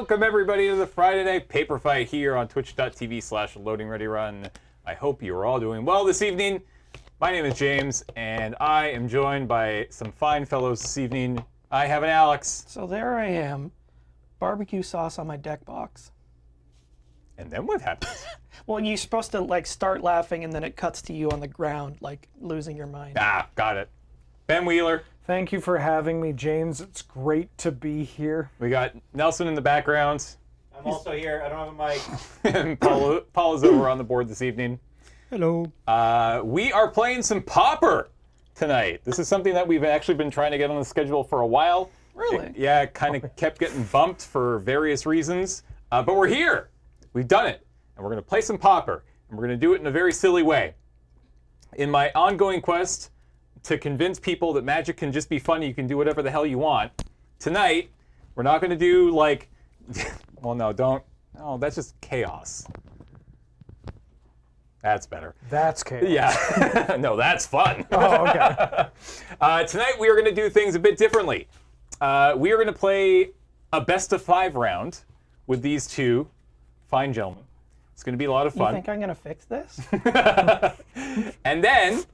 Welcome everybody to the Friday Night Paper Fight here on twitch.tv/loadingreadyrun. I hope you are all doing well this evening. My name is James, and I am joined by some fine fellows this evening. I have an Alex. So there I am, barbecue sauce on my deck box. And then what happens? Well, you're supposed to like start laughing and then it cuts to you on the ground, like losing your mind. Ah, got it. Ben Wheeler. Thank you for having me, James. It's great to be here. We got Nelson in the background. I'm also here. I don't have a mic. And Paul is over on the board this evening. Hello. We are playing some Pauper tonight. This is something that we've actually been trying to get on the schedule for a while. Really? It kind of kept getting bumped for various reasons. But we're here. We've done it. And we're going to play some Pauper. And we're going to do it in a very silly way. In my ongoing quest to convince people that Magic can just be fun, you can do whatever the hell you want, tonight, we're not going to do like... well, no, don't. No, that's just chaos. That's better. That's chaos. Yeah. No, that's fun. Oh, okay. Tonight we are going to do things a bit differently. We are going to play a best-of-5 round with these two fine gentlemen. It's going to be a lot of You fun. think I'm gonna fix this? And then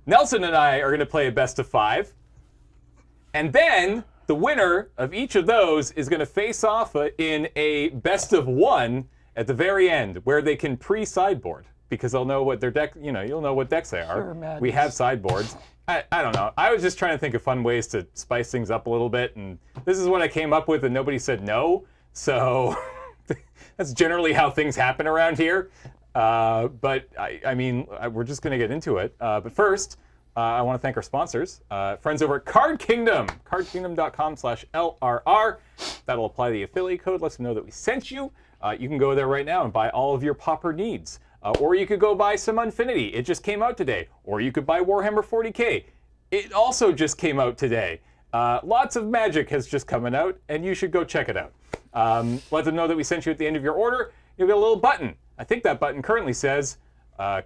Nelson and I are going to play a best-of-5. And then the winner of each of those is going to face off in a best-of-1 at the very end, where they can pre-sideboard. Because they'll know what their deck, you'll know what decks they are. Sure, madness. We have sideboards. I don't know. I was just trying to think of fun ways to spice things up a little bit, and this is what I came up with, and nobody said no. So that's generally how things happen around here. But I mean, we're just going to get into it. But first, I want to thank our sponsors, friends over at Card Kingdom, cardkingdom.com/LRR. That'll apply the affiliate code, lets them know that we sent you. You can go there right now and buy all of your Pauper needs. Or you could go buy some Unfinity. It just came out today. Or you could buy Warhammer 40K. It also just came out today. Lots of Magic has just coming out, and you should go check it out. Let them know that we sent you at the end of your order. You'll get a little button. I think that button currently says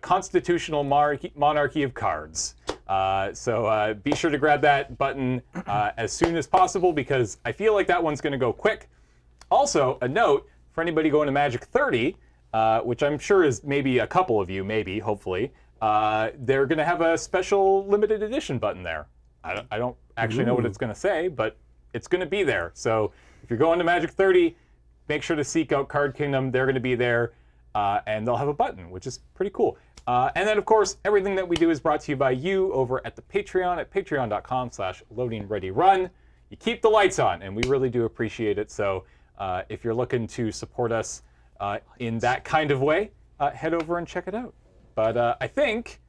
Constitutional Monarchy of Cards. So be sure to grab that button as soon as possible, because I feel like that one's going to go quick. Also, a note for anybody going to Magic 30, which I'm sure is maybe a couple of you, maybe, hopefully, they're going to have a special limited edition button there. I don't actually know what it's going to say, but it's going to be there. So if you're going to Magic 30, make sure to seek out Card Kingdom. They're going to be there, and they'll have a button, which is pretty cool. And then, of course, everything that we do is brought to you by you over at the Patreon at patreon.com/loadingreadyrun. You keep the lights on, and we really do appreciate it. So if you're looking to support us in that kind of way, head over and check it out. But I think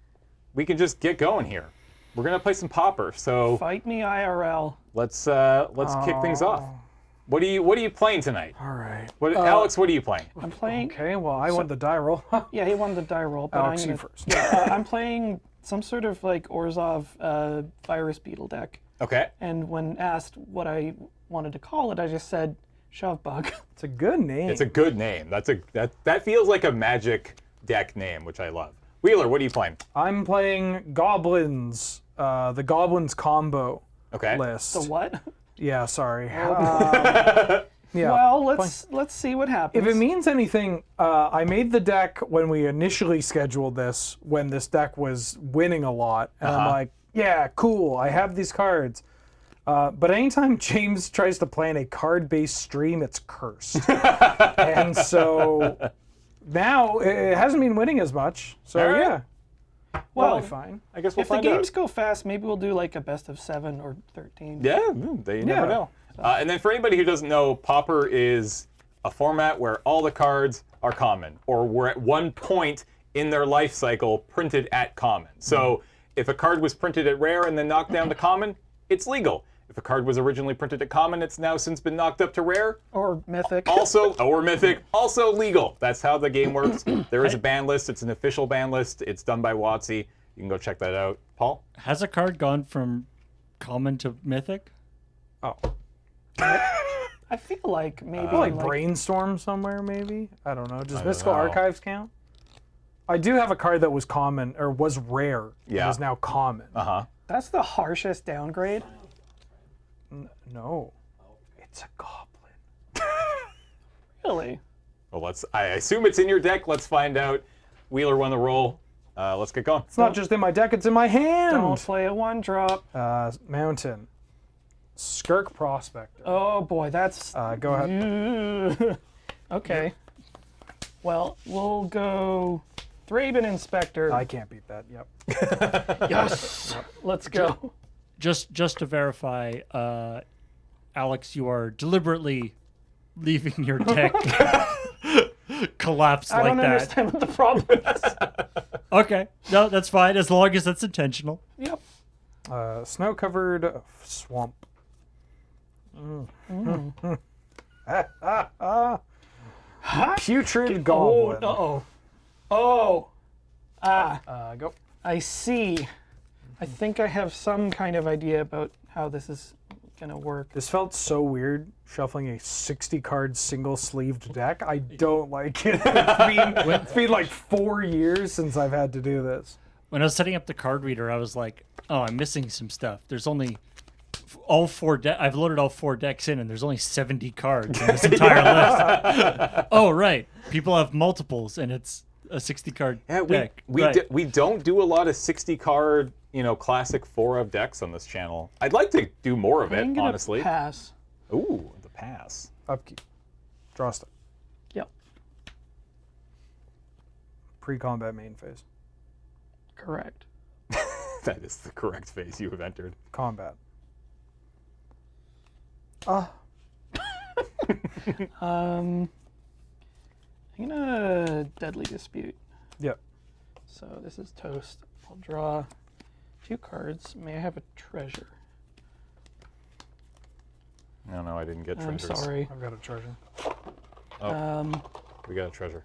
we can just get going here. We're gonna play some Pauper, so Fight me IRL. let's kick things off. What are you playing tonight? All right. Alex, what are you playing? I'm playing. Okay, well, I won the die roll. Yeah, he won the die roll, but Alex, I'm you gonna, first. I'm playing some sort of like Orzhov virus beetle deck. Okay. And when asked what I wanted to call it, I just said shove bug. It's a good name. It's a good name. That feels like a Magic deck name, which I love. Wheeler, what are you playing? I'm playing Goblins, the Goblins combo Okay. list. The what? Yeah, sorry. Oh. Yeah. Well, let's see what happens. If it means anything, I made the deck when we initially scheduled this, when this deck was winning a lot. And I'm like, yeah, cool, I have these cards. But anytime James tries to plan a card-based stream, it's cursed. And so now it hasn't been winning as much. So All right. yeah, well, probably fine. I guess we'll if the find games out. go fast, maybe we'll do like a best of 7 or 13. Yeah, you never know. And then for anybody who doesn't know, Pauper is a format where all the cards are common, or were at one point in their life cycle printed at common. So if a card was printed at rare and then knocked down to common, it's legal. If a card was originally printed at common, it's now since been knocked up to rare. Or mythic. Or mythic, also legal. That's how the game works. There is a ban list. It's an official ban list. It's done by WotC. You can go check that out. Paul? Has a card gone from common to mythic? Oh, I feel like maybe like Brainstorm somewhere, maybe. I don't know. Does Mystical know. Archives count? I do have a card that was common, or was rare. Yeah. That is now common. that's the harshest downgrade. No, it's a goblin. Really? Well, I assume it's in your deck. Let's find out. Wheeler won the roll. Let's get going. It's not just in my deck, it's in my hand. Don't play a 1-drop. Mountain. Skirk Prospector. Oh boy, that's. Go ahead. Okay. Well, we'll go Thraben Inspector. I can't beat that. Yep. Yes. Let's go. Just to verify, Alex, you are deliberately leaving your deck collapsed I like don't that. understand what the problem is. Okay, no, that's fine as long as that's intentional. Yep. Snow-covered swamp. Putrid Goblin. Oh. Go. I see. I think I have some kind of idea about how this is gonna work. This felt so weird, shuffling a 60-card single-sleeved deck. I don't like it. It's been like 4 years since I've had to do this. When I was setting up the card reader, I was like, "Oh, I'm missing some stuff. There's only all 4 I've loaded all 4 decks in, and there's only 70 cards in this entire list." Oh, right. People have multiples, and it's a 60-card deck. We don't do a lot of 60-card, classic 4 of decks on this channel. I'd like to do more of it, I'm gonna honestly. pass. Ooh, the pass. Upkeep. Draw stick. Yep. Pre-combat main phase. Correct. That is the correct phase you have entered. Combat. I'm gonna Deadly Dispute. Yep. So this is toast. I'll draw 2 cards. May I have a treasure? No, I didn't get I'm treasures. sorry. I've got a treasure. We got a treasure.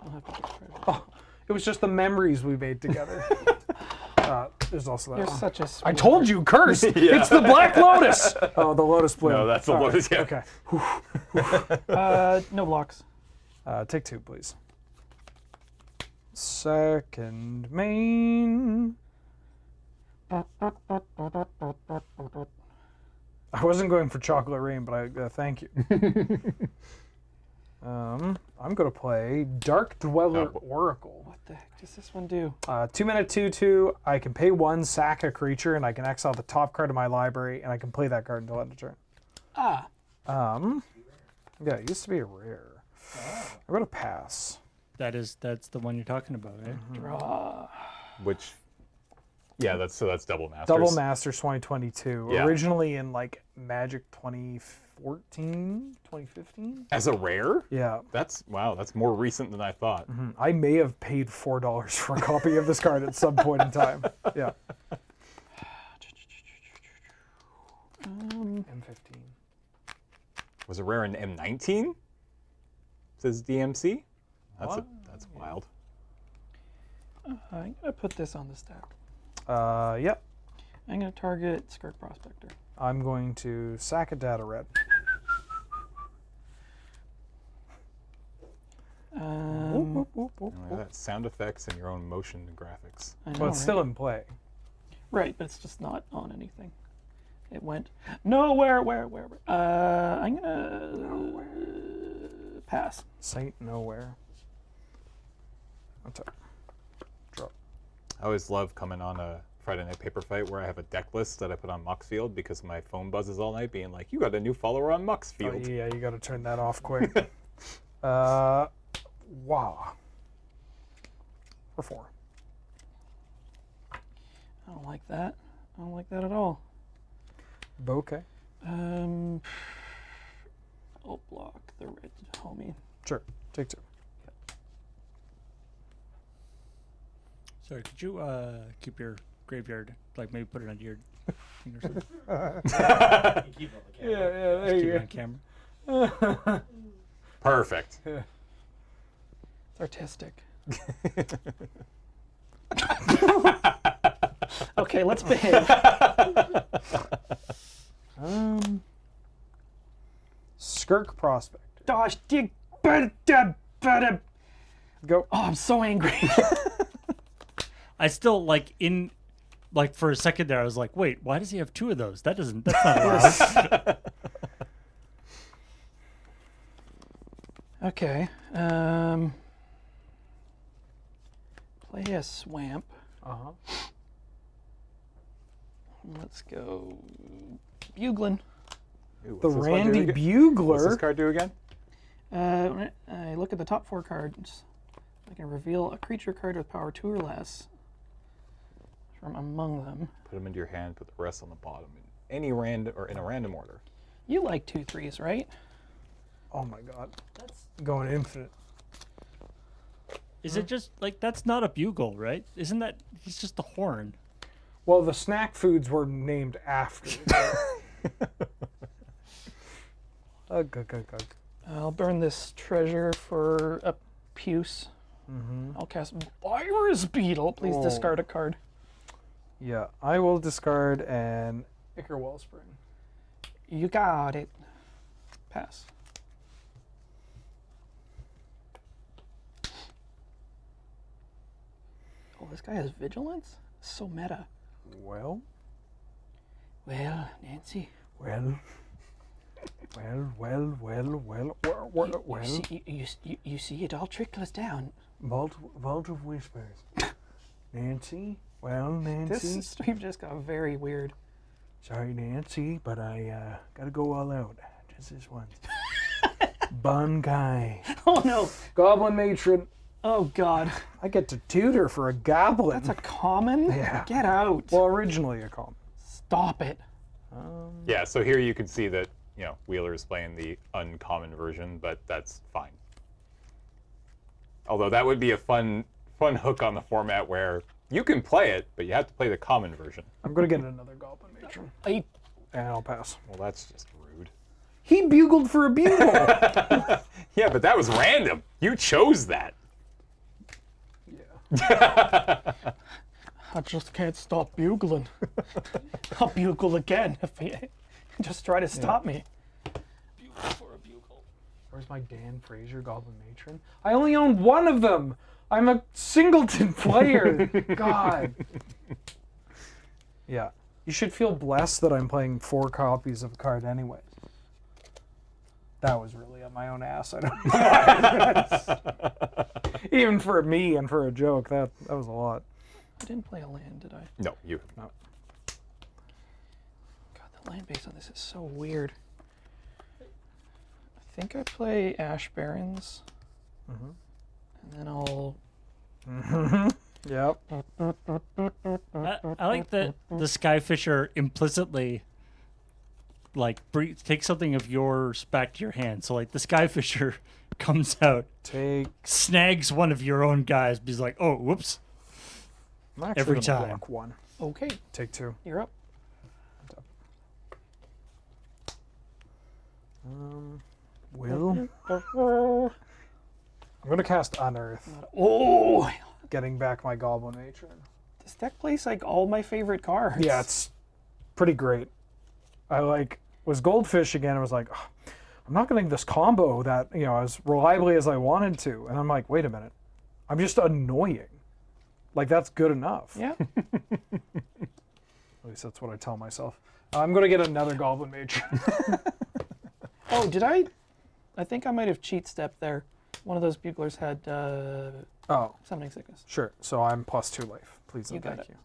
I'll have to get treasure. Oh, it was just the memories we made together. There's also that You're one. such a I sweetheart. told you, curse! It's the Black Lotus! Oh, the Lotus Bloom. No, that's the All Lotus, yeah. Okay. No blocks. Take 2, please. Second main. I wasn't going for Chocolate Rain, but I thank you. I'm going to play Dark Dweller Oracle. What the heck does this one do? 2-mana 2/2. I can pay 1, sack a creature, and I can exile the top card of my library, and I can play that card until end of turn. Yeah, it used to be a rare. I'm going to pass. That's the one you're talking about, right? Draw. Which, yeah, that's Double Masters. Double Masters 2022. Yeah. Originally in like Magic 2014, 2015. As a rare? Yeah. That's more recent than I thought. I may have paid $4 for a copy of this card at some point in time. Yeah. M15. Was a rare in M19? Says DMC? That's wild. I'm gonna put this on the stack. Yep. I'm gonna target Skirk Prospector. I'm going to sack a data red. Um, Look at that, sound effects and your own motion graphics. I know, Well, it's right? still in play. Right, but it's just not on anything. It went nowhere. Where? I'm gonna pass. Saint Nowhere. That's it. Drop. I always love coming on a Friday Night Paper Fight where I have a deck list that I put on Muxfield because my phone buzzes all night being like, you got a new follower on Oh, Muxfield. yeah, you got to turn that off quick. Wow. For 4. I don't like that. I don't like that at all. Bouquet. I'll block the red homie. Sure. Take 2. Sorry, could you keep your graveyard, like maybe put it under your thing or something? You keep on the camera. Yeah, there Keep you it on camera. Perfect. It's artistic. Okay, let's behave. Skirk Prospect. Gosh, Go. oh, I'm so angry. I still for a second there I was like, wait, why does he have 2 of those? That's not allowed. Okay. Play a swamp. Uh-huh. Let's go Buglin. Ooh, The what's this one do Randy again? Bugler. What's this card do again? When I look at the top 4 cards, I can reveal a creature card with power 2 or less from among them. Put them into your hand. Put the rest on the bottom in any random or in a random order. You like 2/3s, right? Oh my god. That's going infinite. Is it just like that's not a bugle, right? Isn't that he's just a horn? Well, the snack foods were named after. Ugh, ugh, ugh, ugh. I'll burn this treasure for a puce. I'll cast Virus Beetle. Please Oh. discard a card. Yeah, I will discard an Ichor Wellspring. You got it. Pass. Oh, this guy has vigilance? So meta. Well, Well, Nancy. well, well. You see, it all trickles down. Vault of Whispers. Nancy? Well, Nancy? This stream just got very weird. Sorry, Nancy, but I gotta go all out. Just this once. Bunkai. Oh no! Goblin Matron. Oh god. I get to tutor for a goblin. That's a common? Yeah. Get out. Well, originally a common. Stop it. Yeah, so here you can see that, you know, Wheeler's playing the uncommon version, but that's fine. Although that would be a fun hook on the format where you can play it, but you have to play the common version. I'm gonna get another Goblin Matron. I, And I'll pass. Well, that's just rude. He bugled for a bugle. Yeah, but that was random. You chose that. I just can't stop bugling. I'll bugle again if you just try to stop me. Bugle for a bugle. Where's my Dan Fraser Goblin Matron? I only own one of them. I'm a singleton player. God. Yeah. You should feel blessed that I'm playing 4 copies of a card anyway. That was really on my own ass. I don't know. Even for me and for a joke, that was a lot. I didn't play a land, did I? No, you. No. God, the land base on this is so weird. I think I play Ash Barrens. And then I'll... Yep. I like that the Skyfisher implicitly like take something of yours back to your hand. So like the Skyfisher comes out, Take. snags one of your own guys, but he's like, oh, whoops. I'm actually Every gonna time. block 1. Okay, Take 2. you're up. Will. I'm gonna cast Unearth, Oh! getting back my Goblin Matron. This deck plays like all my favorite cards. Yeah, it's pretty great. I was Goldfish again. I was like, "Oh, I'm not getting this combo that as reliably as I wanted to, and I'm like, wait a minute, I'm just annoying. Like that's good enough. Yeah. At least that's what I tell myself. I'm gonna get another Goblin Matron. Oh, did I? I think I might have cheat stepped there. One of those buglers had Oh, summoning sickness. sure. So I'm +2 life. Please You and got thank it.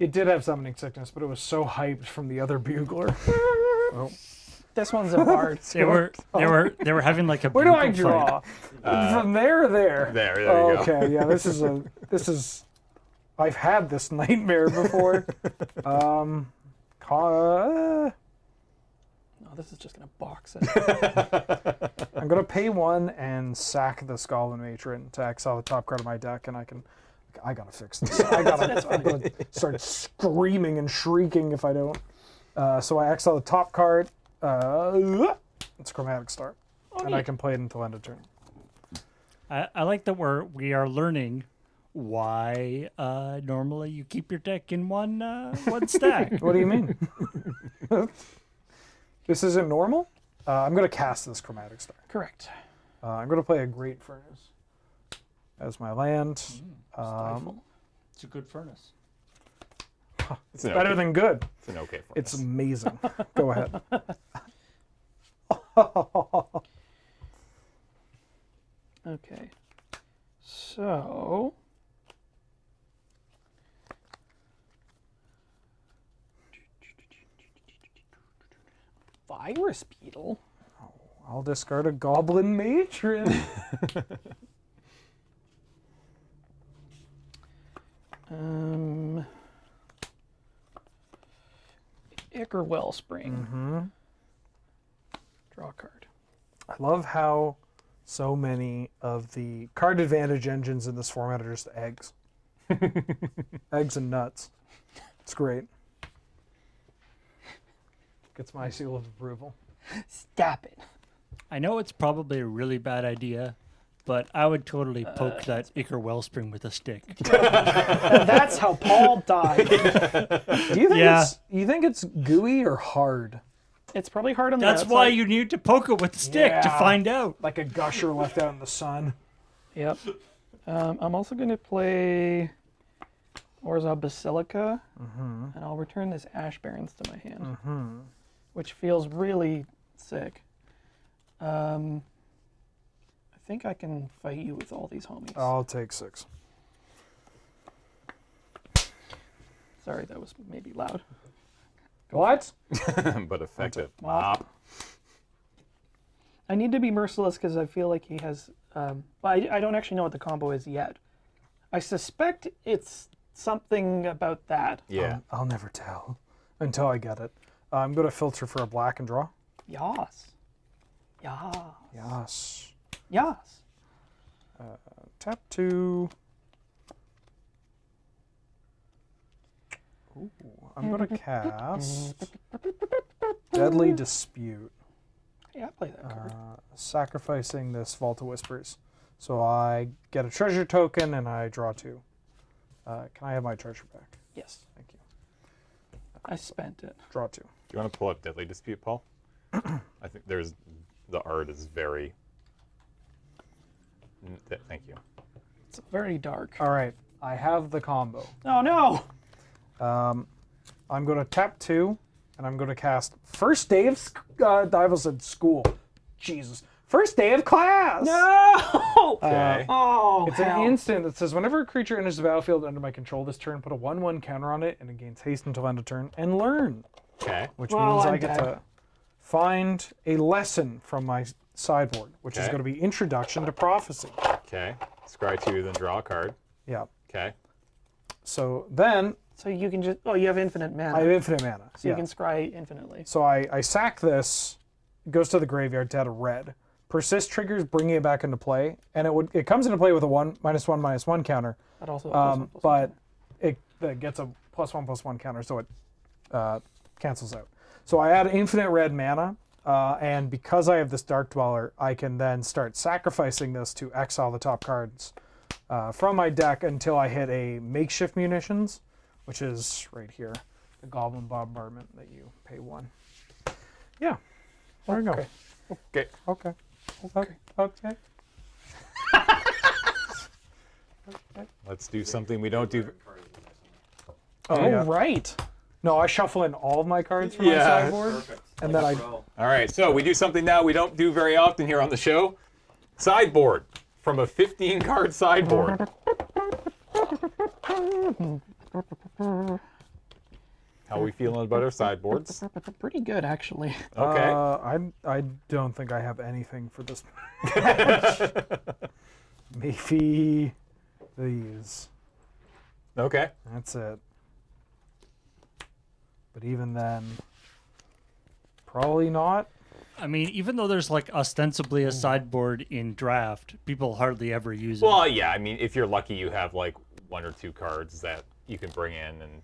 you. It did have summoning sickness, but it was so hyped from the other bugler. Oh. This one's a bard. They were having like a Where do I bugle fight. draw? From there or there? There you go. Okay, yeah, this is I've had this nightmare before. No, this is just gonna box it. I'm gonna pay 1 and sack the Goblin Matron to exile the top card of my deck, and I gotta fix this. I'm gonna start screaming and shrieking if I don't. So I exile the top card. It's Chromatic Star, and I can play it until end of turn. I like that we are learning why normally you keep your deck in one stack. What do you mean? This isn't normal? I'm going to cast this Chromatic Star. Correct. I'm going to play a Great Furnace as my land. Stifle. It's a good furnace. It's an Better okay. than good. It's an okay for It's us. amazing. Go ahead. Okay. So. Virus beetle. I'll discard a goblin matron. Ichor Wellspring. Mm-hmm. Draw a card. I love how so many of the card advantage engines in this format are just eggs. Eggs and nuts. It's great. Gets my seal of approval. Stop it. I know it's probably a really bad idea, but I would totally poke that Ichor Wellspring with a stick. And that's how Paul died. Do you think Yeah. you think it's gooey or hard? It's probably hard on the That's outside. why you need to poke it with a stick to Yeah. find out. Like a gusher left out in the sun. Yep. I'm also going to play Orza Basilica, and I'll return this Ash Barrens to my hand, which feels really sick. I think I can fight you with all these homies. I'll take 6. Sorry, that was maybe loud. What? But effective. Wow. I need to be merciless because I feel like he has. I don't actually know what the combo is yet. I suspect it's something about that. Yeah. I'll never tell until I get it. I'm going to filter for a black and draw. Yas. Yas. Yes. Yas. Tap 2. Ooh, I'm going to cast Deadly Dispute, Yeah, I play that card. sacrificing this Vault of Whispers. So I get a treasure token and I draw 2. Can I have my treasure back? Yes. Thank you. I spent it. Draw 2. Do you want to pull up Deadly Dispute, Paul? I think the art is very. Thank you. It's very dark. All right, I have the combo. Oh no! I'm going to tap 2, and I'm going to cast First Day of Dival said school. Jesus. First Day of Class! No! Okay. Oh, It's hell. an instant that says, whenever a creature enters the battlefield under my control this turn, put a 1/1 counter on it, and it gains haste until end of turn, and learn. Okay. Which Well, means I'm I get dead. to find a lesson from my sideboard, which is Okay. going to be Introduction to Prophecy. Okay. Scry 2, then draw a card. Yeah. Okay. So then So you can just. Oh, you have infinite mana. I have infinite mana. so you can scry infinitely. So I sack this, it goes to the graveyard to add a red. Persist triggers bringing it back into play, and it comes into play with a -1/-1 counter, That also. but it gets a +1/+1 counter, so it cancels out. So I add infinite red mana, and because I have this Dark Dweller, I can then start sacrificing this to exile the top cards from my deck until I hit a makeshift munitions, which is right here, the Goblin Bombardment that you pay 1. Yeah, there you Okay. go. Okay. Okay. Okay. Okay. Let's do something we don't do. Oh, Oh, yeah. right. No, I shuffle in all of my cards from my Yeah. sideboard, Perfect. and then I. All right. So we do something now we don't do very often here on the show. Sideboard from a 15-card sideboard. How are we feeling about our sideboards? Pretty good, actually. Okay. I don't think I have anything for this. Maybe these. Okay. That's it. But even then, probably not. I mean, even though there's like ostensibly a sideboard in draft, people hardly ever use it. Well, yeah. I mean, if you're lucky, you have like 1 or 2 cards that you can bring in, and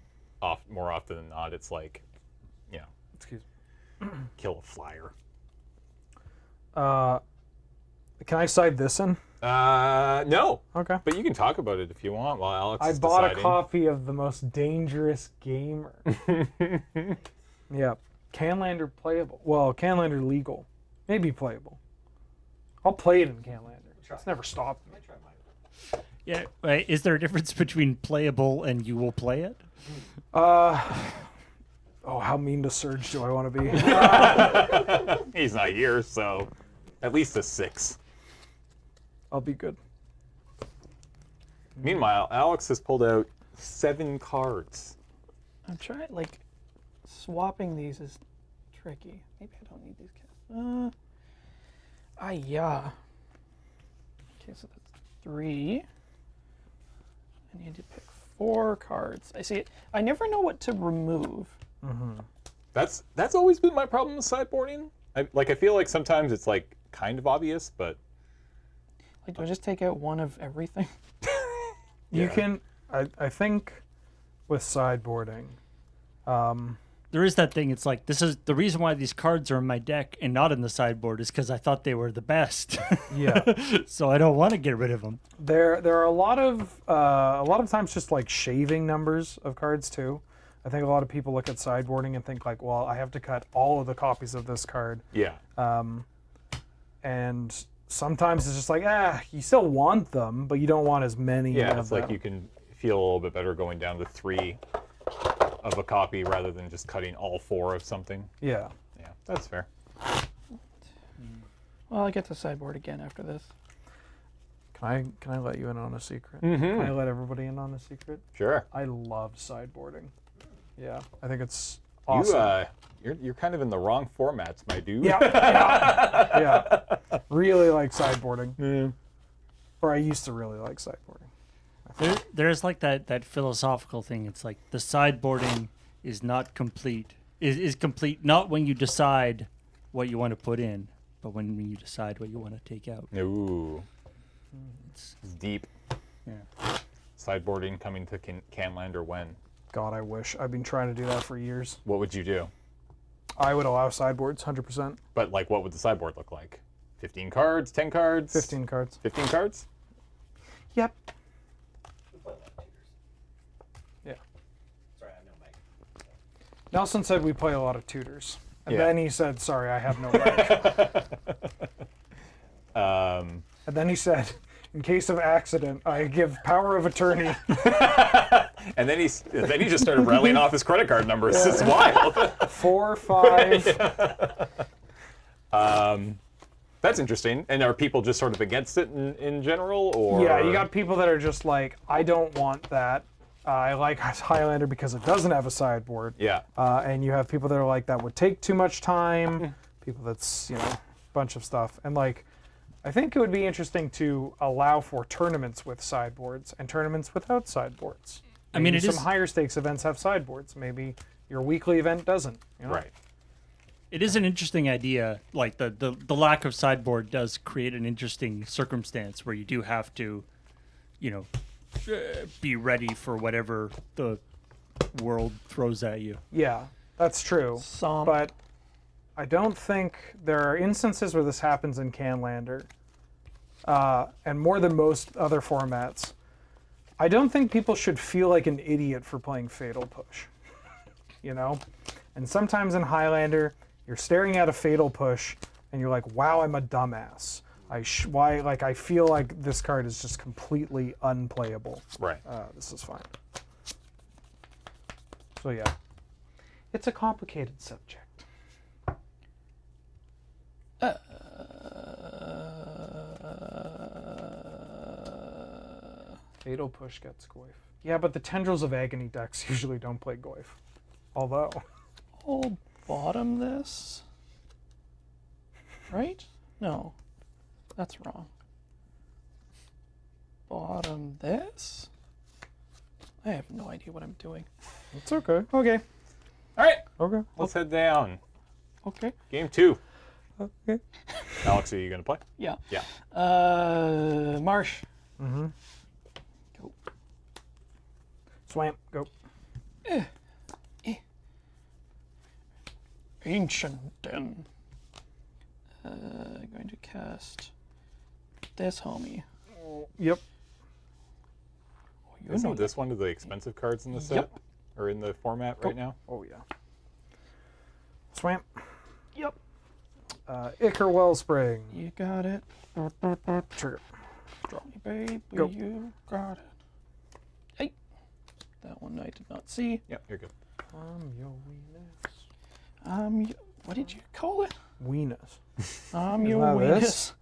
more often than not, it's like, you know, Excuse kill a flyer. Can I side this in? No. Okay. But you can talk about it if you want while Alex I is bought deciding. a copy of The Most Dangerous Gamer. Yeah. Canlander playable. Well, Canlander legal. Maybe playable. I'll play it in Canlander. It's never stopped me. Yeah. Right. Is there a difference between playable and you will play it? Oh, how mean to Surge do I want to be? He's not here, so at least a 6. I'll be good. Meanwhile, Alex has pulled out 7 cards. I'm trying, like, swapping these is tricky. Maybe I don't need these cards. Yeah. Okay, so that's 3. I need to pick 4 cards. I see it. I never know what to remove. That's always been my problem with sideboarding. I feel like sometimes it's like kind of obvious, but Like, do I just take out one of everything? You can, I think, with sideboarding, There is that thing. It's like, this is the reason why these cards are in my deck and not in the sideboard is because I thought they were the best. yeah, So I don't want to get rid of them. there are a lot of times just like shaving numbers of cards too. I think a lot of people look at sideboarding and think like, well, I have to cut all of the copies of this card, yeah. and sometimes it's just like, you still want them, but you don't want as many. Yeah, of it's like them. you can feel a little bit better going down to 3 of a copy rather than just cutting all 4 of something. Yeah. Yeah, that's fair. Well, I get to sideboard again after this. Can I let you in on a secret? Can I let everybody in on a secret? Sure. I love sideboarding. Yeah, I think it's awesome. You're kind of in the wrong formats, my dude. Yeah. Really like sideboarding. Or I used to really like sideboarding. There's like that philosophical thing. It's like the sideboarding is not complete. Is complete not when you decide what you want to put in, but when you decide what you want to take out. Ooh. It's deep. Yeah. Sideboarding coming to Canland or when? God, I wish. I've been trying to do that for years. What would you do? I would allow sideboards, 100%. But like, what would the sideboard look like? 15 cards, 10 cards? 15 cards. 15 cards? Yep. We play a lot of tutors. Yeah. Sorry, I have no mic. Nelson said we play a lot of tutors. And Yeah. then he said, sorry, I have no mic. And then he said, in case of accident, I give power of attorney. And then he just started rattling off his credit card numbers. It's wild. 4, 5. That's interesting. And are people just sort of against it in general, or? Yeah, you got people that are just like, I don't want that. I like Highlander because it doesn't have a sideboard. Yeah. And you have people that are like, that would take too much time. People that's, a bunch of stuff. And like, I think it would be interesting to allow for tournaments with sideboards and tournaments without sideboards. I mean, Maybe it some is- higher stakes events have sideboards. Maybe your weekly event doesn't. Right. It is an interesting idea. Like the lack of sideboard does create an interesting circumstance where you do have to, be ready for whatever the world throws at you. Yeah, that's true. Some. But I don't think there are instances where this happens in Canlander, and more than most other formats. I don't think people should feel like an idiot for playing Fatal Push. And sometimes in Highlander, you're staring at a Fatal Push, and you're like, "Wow, I'm a dumbass. I feel like this card is just completely unplayable. Right. This is fine." So yeah, it's a complicated subject. Fatal Push gets Goyf. Yeah, but the Tendrils of Agony decks usually don't play Goyf. Although, I'll bottom this. Right? No. That's wrong. Bottom this? I have no idea what I'm doing. it's okay. Okay. All right. Okay. Let's head down. Okay. Game 2. Okay. Alex, are you going to play? Yeah. Yeah. Marsh. Mm-hmm. Go. Swamp. Go. Ancient Den. Going to cast this homie. Yep. Oh, you Isn't know this one of the expensive cards in the set? Yep. Or in the format right now? Oh yeah. Swamp. Yep. Ichor Wellspring. You got it. Trigger. Baby, Go. you got it. Hey. That one I did not see. Yep, you're good. Your weenus. What did you call it? Weenus. Your that weenus. this?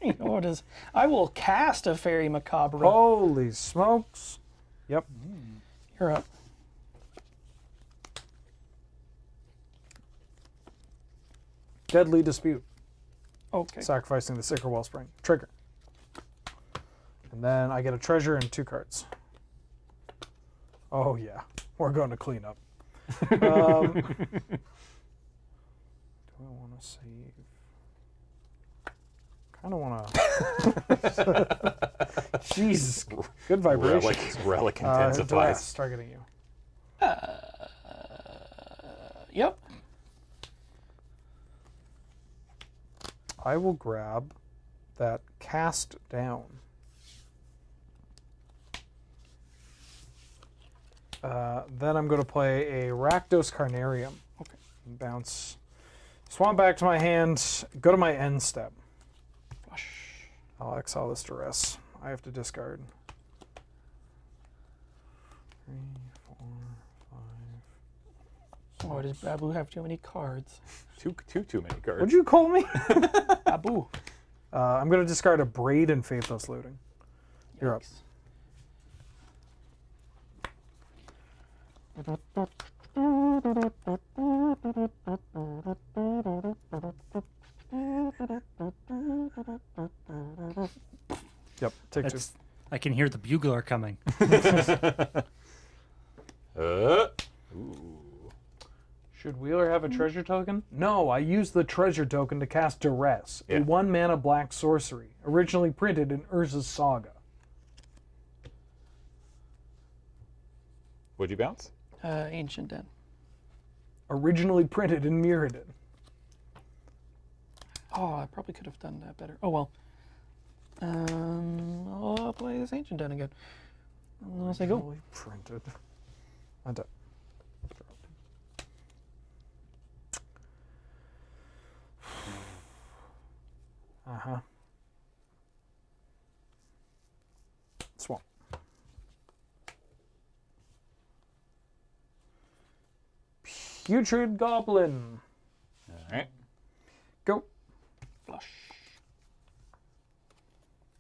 You know what is? I will cast a fairy macabre. Holy smokes. Yep. You're up. Deadly Dispute. Okay. Sacrificing the Sacred Wellspring. Trigger. And then I get a treasure and 2 cards. Oh yeah. We're going to clean up. Do I want to save? Kind of want to. Jesus. Good vibration. Relic Duress, intensifies. targeting you. Yep. I will grab that cast down. Then I'm going to play a Rakdos Carnarium. Okay. Bounce. Swamp back to my hand. Go to my end step. Flush. I'll exile this Duress. I have to discard. 3, 4, 5. Oh, does Babu have too many cards? Too many cards. What'd you call me? Babu. I'm going to discard a Braid and Faithless Looting. You're up. Yep, take 2. That's, I can hear the bugler coming. Should Wheeler have a treasure token? No, I used the treasure token to cast Duress, Yeah. a 1-mana black sorcery, originally printed in Urza's Saga. Would you bounce? Ancient Den. Originally printed in Mirrodin. Oh, I probably could have done that better. Oh well. I'll play this Ancient Den again. Unless I go. Originally printed. I don't. Uh-huh. Swamp. Putrid Goblin. All right. Go. Flush.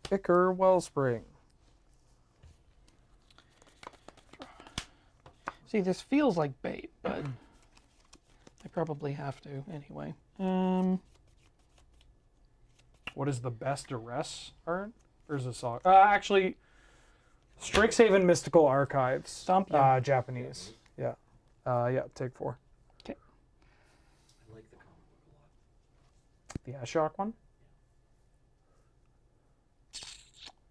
Ichor Wellspring. See, this feels like bait, but I probably have to anyway. What is the best Duress art? Urza's Saga. Actually, Strixhaven Mystical Archives. Stomp you. Japanese. Yeah. Yeah, take 4. Okay. I like the comic book a lot. The Ashok one?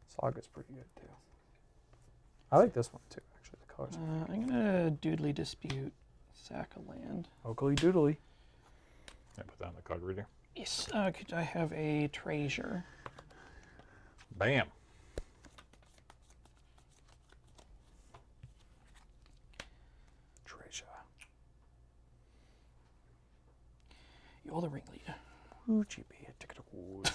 Saga's pretty good too. I like this one too, actually. The colors. I'm gonna Doodly Dispute, sack a land. Oakley doodly. Yeah, put that on the card reader. Yes. Could I have a treasure? Bam. Treasure. You're the ringleader. Oochie be a ticket of wood.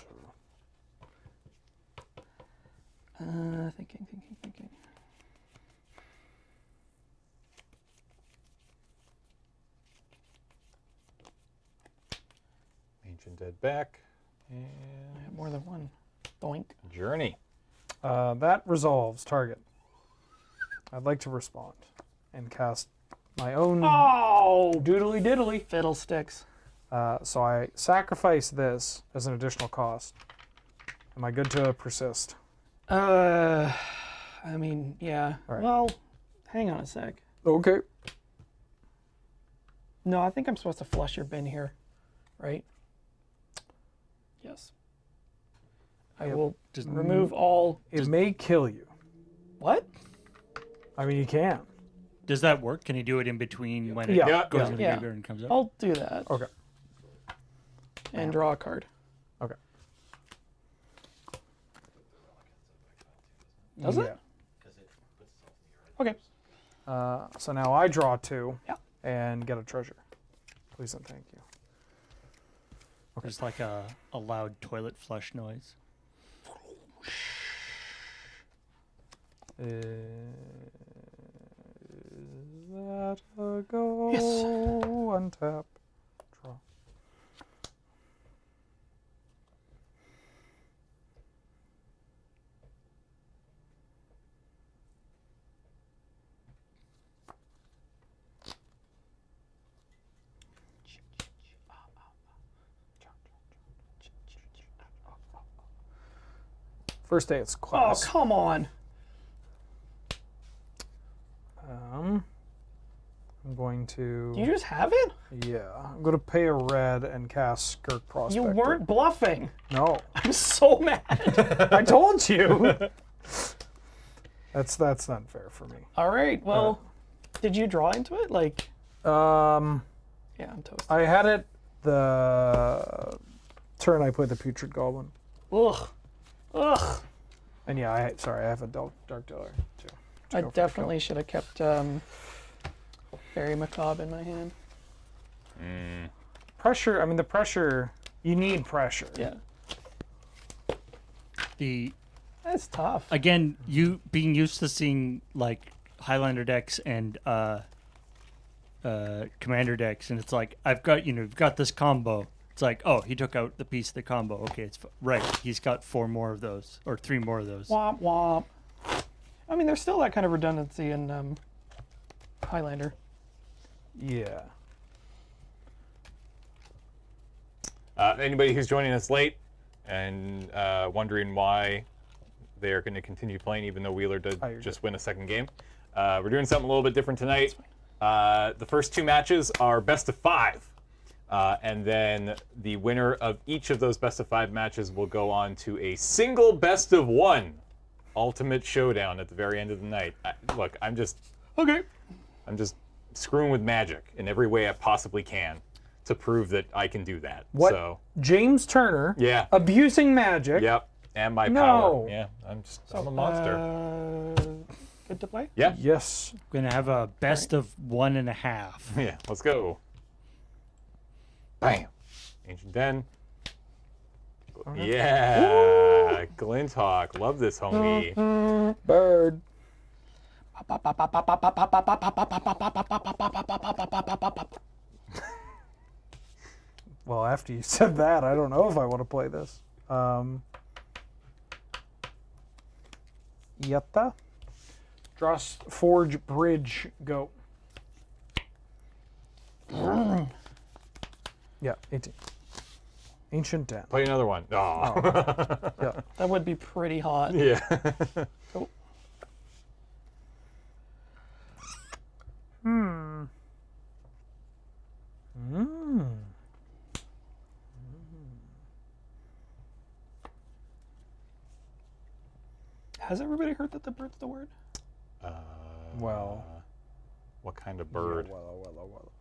Thinking. Ancient Dead back. I And have more than one. Doink. Journey. That resolves target. I'd like to respond and cast my own Oh! doodly diddly. Fiddlesticks. So I sacrifice this as an additional cost. Am I good to persist? I mean, yeah. All right. Well, hang on a sec. Okay. No, I think I'm supposed to flush your bin here, right? Yes. I Yep. will Just remove all. It may kill you. What? I mean, you can. Does that work? Can you do it in between when it Yeah. Yeah. goes in the Yeah. graveyard and comes up? I'll do that Okay. and draw a card. Okay. Does it? Because it puts itself in the Okay. So now I draw 2 Yeah. and get a treasure. Please and thank you. There's like a loud toilet flush noise. Is that a go? Yes. Untap. Draw. First day it's Oh, class. come on. I'm going to. Do you just have it? Yeah, I'm going to pay a red and cast Skirk Prospector. You weren't bluffing. No, I'm so mad. I told you. That's unfair for me. All right. Well, did you draw into it? Like, Um, yeah, I'm toast. I had it the turn I played the Putrid Goblin, Ugh. Ugh. and yeah, I have a Dark Dealer too. I go for the definitely should have kept Very Macabre in my hand. Pressure. I mean, the pressure. You need pressure. Yeah. The That's tough. again, you being used to seeing like Highlander decks and Commander decks, and it's like I've got you've got this combo. It's like, oh, he took out the piece of the combo. Okay, it's right. He's got 4 more of those or 3 more of those. Womp womp. I mean, there's still that kind of redundancy in Highlander. Yeah. Anybody who's joining us late and wondering why they are going to continue playing even though Wheeler did you're just win a second game, we're doing something a little bit different tonight. The first 2 matches are best of 5. And then the winner of each of those best of 5 matches will go on to a single best of 1 ultimate showdown at the very end of the night. Look, I'm just screwing with magic in every way I possibly can to prove that I can do that. What? So, James Turner. yeah. Abusing magic. Yep. And my No. power. Yeah, I'm a monster. Good to play? Yeah. Yes. Gonna have a best of 1.5. Yeah, let's go. Bam. Ancient Den. Yeah. Glinthawk. Love this homie. Bird. Well, after you said that, I don't know if I want to play this. Yatta. Dross Forge Bridge. Go. Yeah, 18. Ancient Den. Play another one. Oh. Yeah. That would be pretty hot. Yeah. Oh, has everybody heard that the bird's the word? Well. What kind of bird? Well.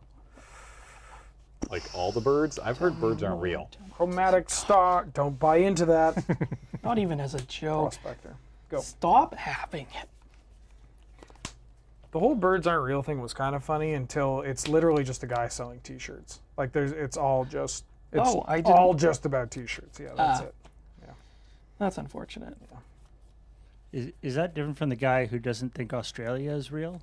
Like all the birds? I've heard birds aren't real. Chromatic Star. Don't buy into that. Not even as a joke. Prospector. Go. Stop having it. The whole birds aren't real thing was kind of funny until it's literally just a guy selling T-shirts. Like it's all just. It's Oh, I didn't- all just about T-shirts. Yeah, that's it. That's unfortunate. Is that different from the guy who doesn't think Australia is real?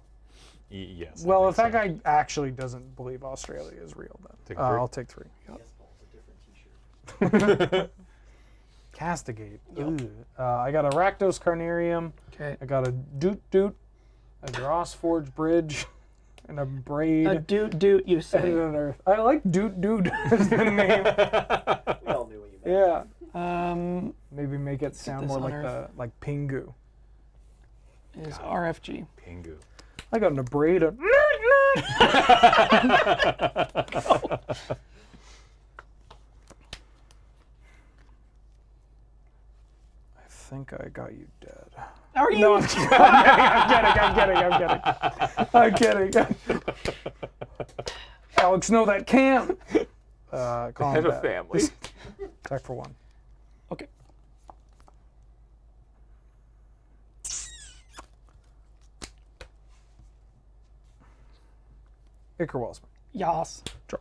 Yes. I Well, think if that so. guy actually doesn't believe Australia is real, then Take 3? I'll take 3. Yes, Paul's a different t-shirt. Castigate. Ugh. I got a Rakdos Carnarium. Okay. I got a Doot, a Dross Forge Bridge, and a Braid. A doot, you and say. an Earth. I like Doot as the name. We all knew what you meant. Yeah. Maybe make it sound this more on like Earth. like Pingu. Is RFG. Pingu. I got a Braid. I think I got you dead. How are you? No, I'm kidding. Alex, no, that can't. Head Combat. of family. Attack for 1. Okay. Icar Wellspring. Yas. Draw.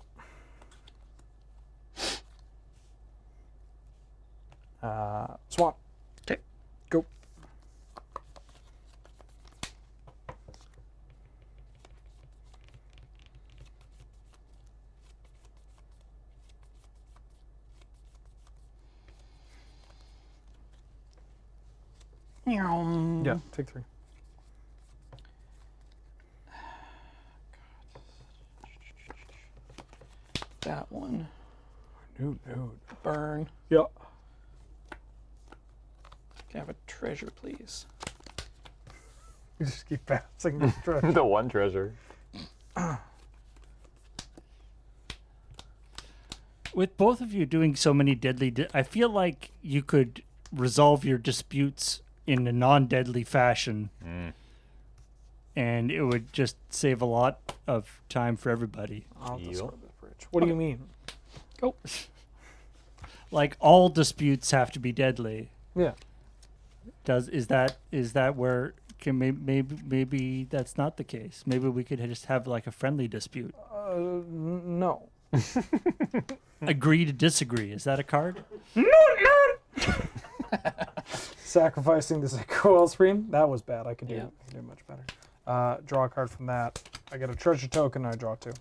Swamp. Okay. Go. Yeah, take 3. That one. Nude. Burn. Yeah. Can I have a treasure, please? You just keep passing this treasure. The one treasure. With both of you doing so many deadly, I feel like you could resolve your disputes in a non-deadly fashion, and it would just save a lot of time for everybody. I'll Yep. discard this bridge. What do you mean? Go. Like all disputes have to be deadly. Yeah. Is that where maybe that's not the case? Maybe we could just have like a friendly dispute. No. Agree to disagree. Is that a card? Sacrificing the Psycho Screen? That was bad. I could do, Yeah. I could do much better. Draw a card from that. I get a treasure token and I draw 2.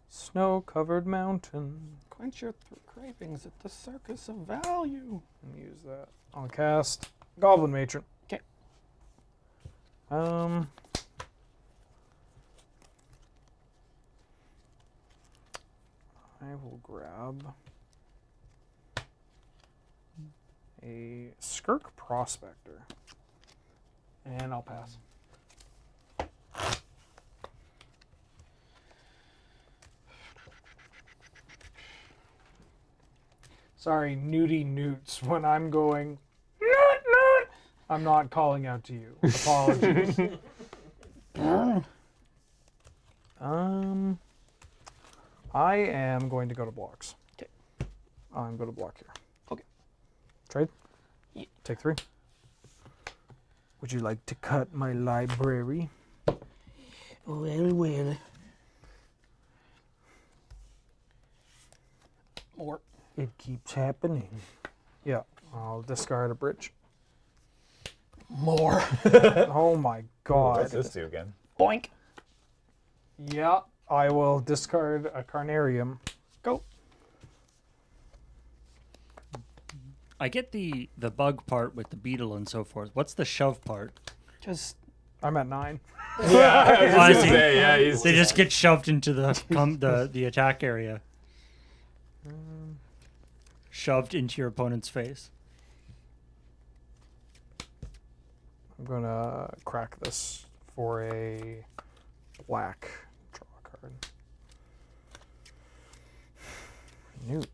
Snow-covered mountain. Quench your cravings at the Circus of Value. And use that. I'll cast Goblin Matron. 'Kay. I will grab a Skirk Prospector. And I'll pass. Sorry, nudie newts. When I'm going, newt, I'm not calling out to you. Apologies. I am going to go to blocks. Okay. I'm going to block here. Okay. Trade? Yeah. Take 3. Would you like to cut my library? Well. More. It keeps happening. Yeah, I'll discard a bridge. More. Oh my What's god. this do again? Boink. Yeah, I will discard a Carnarium. Go. I get the bug part with the beetle and so forth. What's the shove part? Just I'm at 9. Yeah, I was just I gonna see. say, yeah, he's They just get shoved into the attack area. Shoved into your opponent's face. I'm gonna crack this for a black draw card. Newt.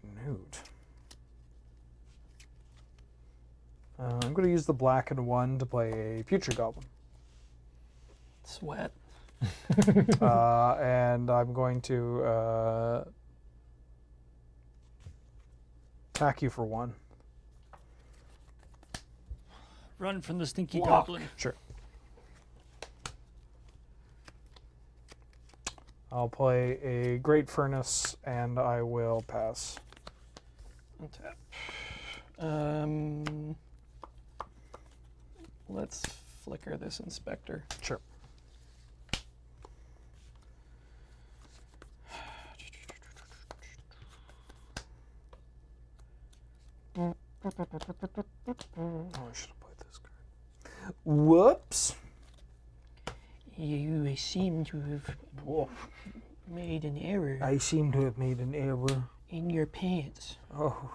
I'm gonna use the black and 1 to play a Future Goblin. sweat. And I'm going to attack you for 1. Run from the stinky Block. goblin. Sure. I'll play a Great Furnace and I will pass. Untap. Let's flicker this inspector. Sure. Oh, I should have played this card. Whoops. You seem to have made an error I seem to have made an error. in your pants. Oh.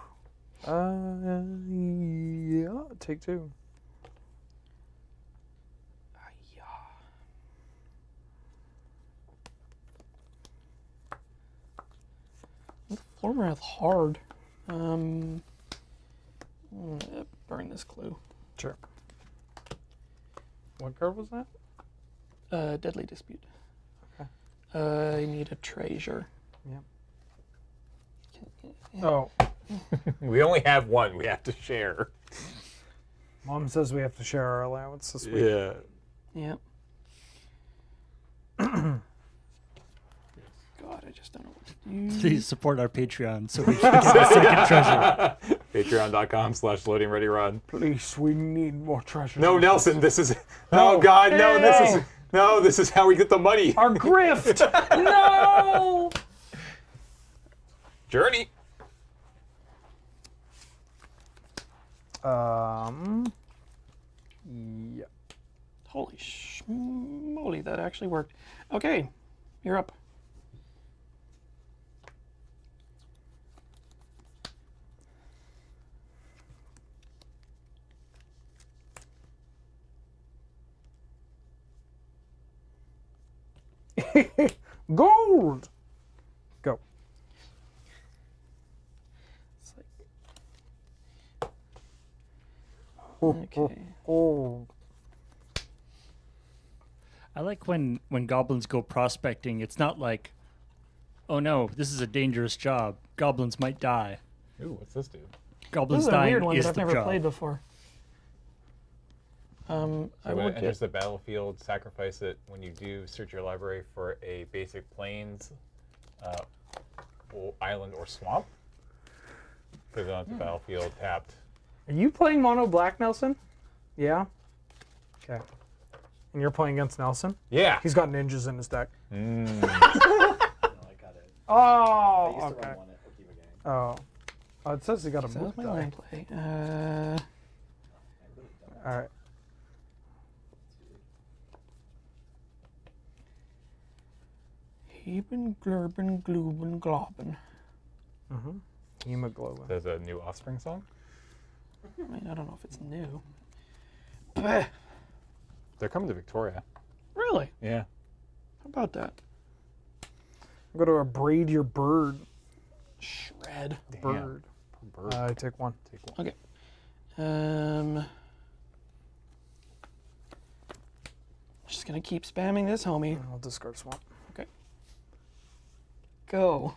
Yeah, take 2. The floor math hard. I'm gonna burn this clue. Sure. What card was that? Deadly dispute. Okay. I need a treasure. Oh, We only have one. We have to share. Mom says we have to share our allowance this week. Yeah. Yep. God, I just don't know what to do. Please support our Patreon so we can get a second treasure. Patreon.com/loadingreadyrun. Please, we need more treasure. No, Nelson, this is. Oh God, no! This is. No, this is how we get the money. Our grift! No! Journey. Yeah. Holy schmoly, that actually worked. Okay, you're up. Gold. Go. It's like, okay. Gold. I like when goblins go prospecting. It's not like, oh no, this is a dangerous job. Goblins might die. Ooh, what's this do? This Goblins is a dying weird one is that I've the never job. played before. I When will it enters get. the battlefield, sacrifice it. When you do, search your library for a basic plains, island, or swamp. Put it on the battlefield, tapped. Are you playing mono black, Nelson? Yeah. Okay. And you're playing against Nelson? Yeah. He's got ninjas in his deck. No, I got it. I Oh, used to okay. run one at Pokemon game. Oh. Oh, it says he got a So move that was my die. line play. All right. Heeben, glurben, glooben, globen. Hemoglobin. There's a new Offspring song. I mean, I don't know if it's new. Bleh. They're coming to Victoria. Really? Yeah. How about that? I'm going to braid your bird. Shred. Bird. Bird. I take one. Take one. Okay. Just gonna keep spamming this, homie. I'll discard swamp. Okay. Go.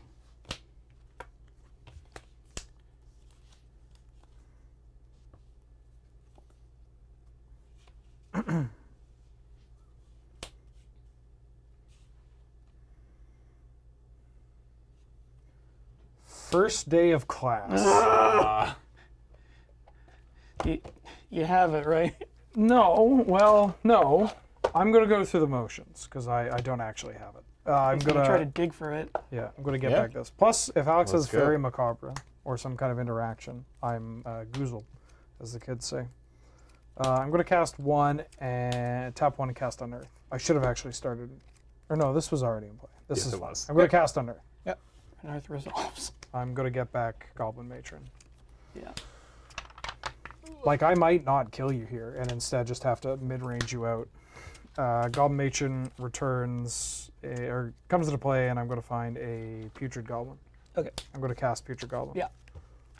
First day of class. You have it, right? No, well, no. I'm going to go through the motions because I don't actually have it. I'm I'm going gonna try to, to dig for it. yeah, I'm going to get Yeah. back this. Plus, if Alex Let's has go. Fairy Macabre or some kind of interaction, I'm goozled, as the kids say. I'm going to cast one and tap one and cast Unearth. I should have actually started, or no, this was already in play. This Yes, is it fine. was. I'm going to cast Unearth. And Earth resolves. I'm going to get back Goblin Matron. Yeah. Like, I might not kill you here and instead just have to mid-range you out. Goblin Matron returns, or comes into play, and I'm going to find a Putrid Goblin. Okay. I'm going to cast Putrid Goblin. Yeah.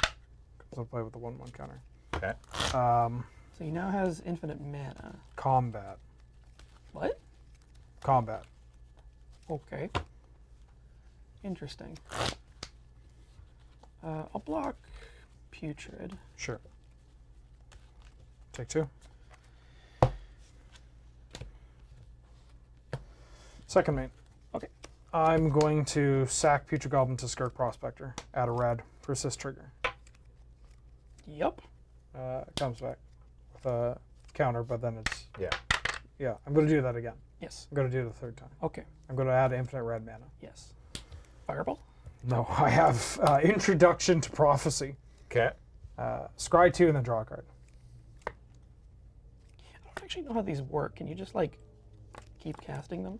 Comes into play with the 1/1 counter. Okay. So he now has infinite mana. Combat. What? Combat. Okay. Interesting. I'll block Putrid. Sure. Take two. Second main. Okay. I'm going to sack Putrid Goblin to Skirk Prospector. Add a red. Persist trigger. Yep. It comes back with a counter, but then it's... Yeah. Yeah, I'm going to do that again. Yes. I'm going to do it the third time. Okay. I'm going to add infinite red mana. Yes. Fireball? No, I have Introduction to Prophecy. Okay. Scry 2 and then draw a card. I don't actually know how these work. Can you just, like, keep casting them?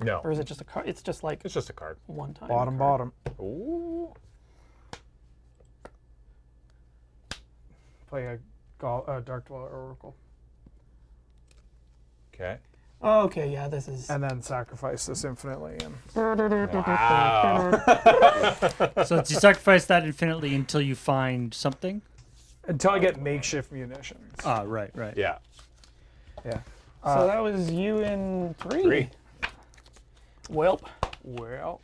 No. Or is it just a card? It's just, like, It's just a card. one time. Bottom, card. bottom. Ooh. Play a Dark Dweller Oracle. Okay. Oh, okay, yeah, this is... And then sacrifice this infinitely. And Wow. So you sacrifice that infinitely until you find something? until I get makeshift munitions. Ah, right. Yeah. Yeah. So that was you in three. Welp. Well.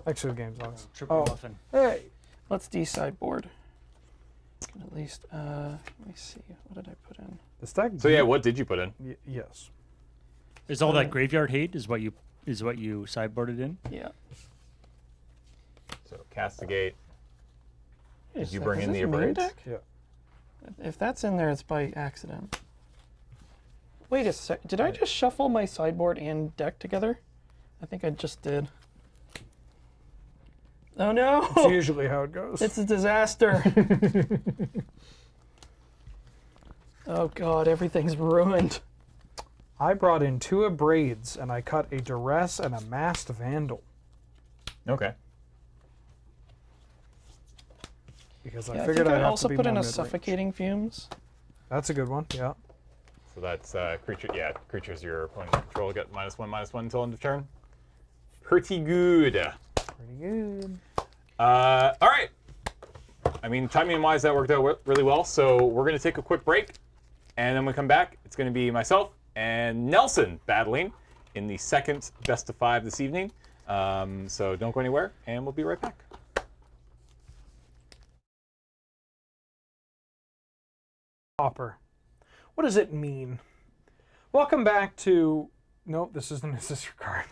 Actually, the game's on. Triple Oh. muffin. Hey. Let's decideboard. Can at least, let me see. What did I put in? This deck. So yeah, what did you put in? Yes. Is all that graveyard hate is what you sideboarded in? Yeah. So castigate. Wait a Did you sec, bring is in the this main abrades? deck? Yeah. If that's in there, it's by accident. Wait a sec. Did I just shuffle my sideboard and deck together? I think I just did. Oh no! It's usually how it goes. It's a disaster. Oh god, everything's ruined. I brought in 2 braids and I cut a duress and a masked vandal Okay. because I Yeah, I figured think I'd I have also to be put in more a mid-range. suffocating fumes. That's a good one. Yeah. So that's creature. Yeah, creatures your opponent control get -1/-1 until end of turn. Pretty good. Pretty good. All right. I mean, timing-wise, that worked out really well. So we're going to take a quick break, and then when we come back, it's going to be myself and Nelson battling in the second best of 5 this evening. So don't go anywhere, and we'll be right back. Pauper. What does it mean? Welcome back to. Nope, this isn't a sister card.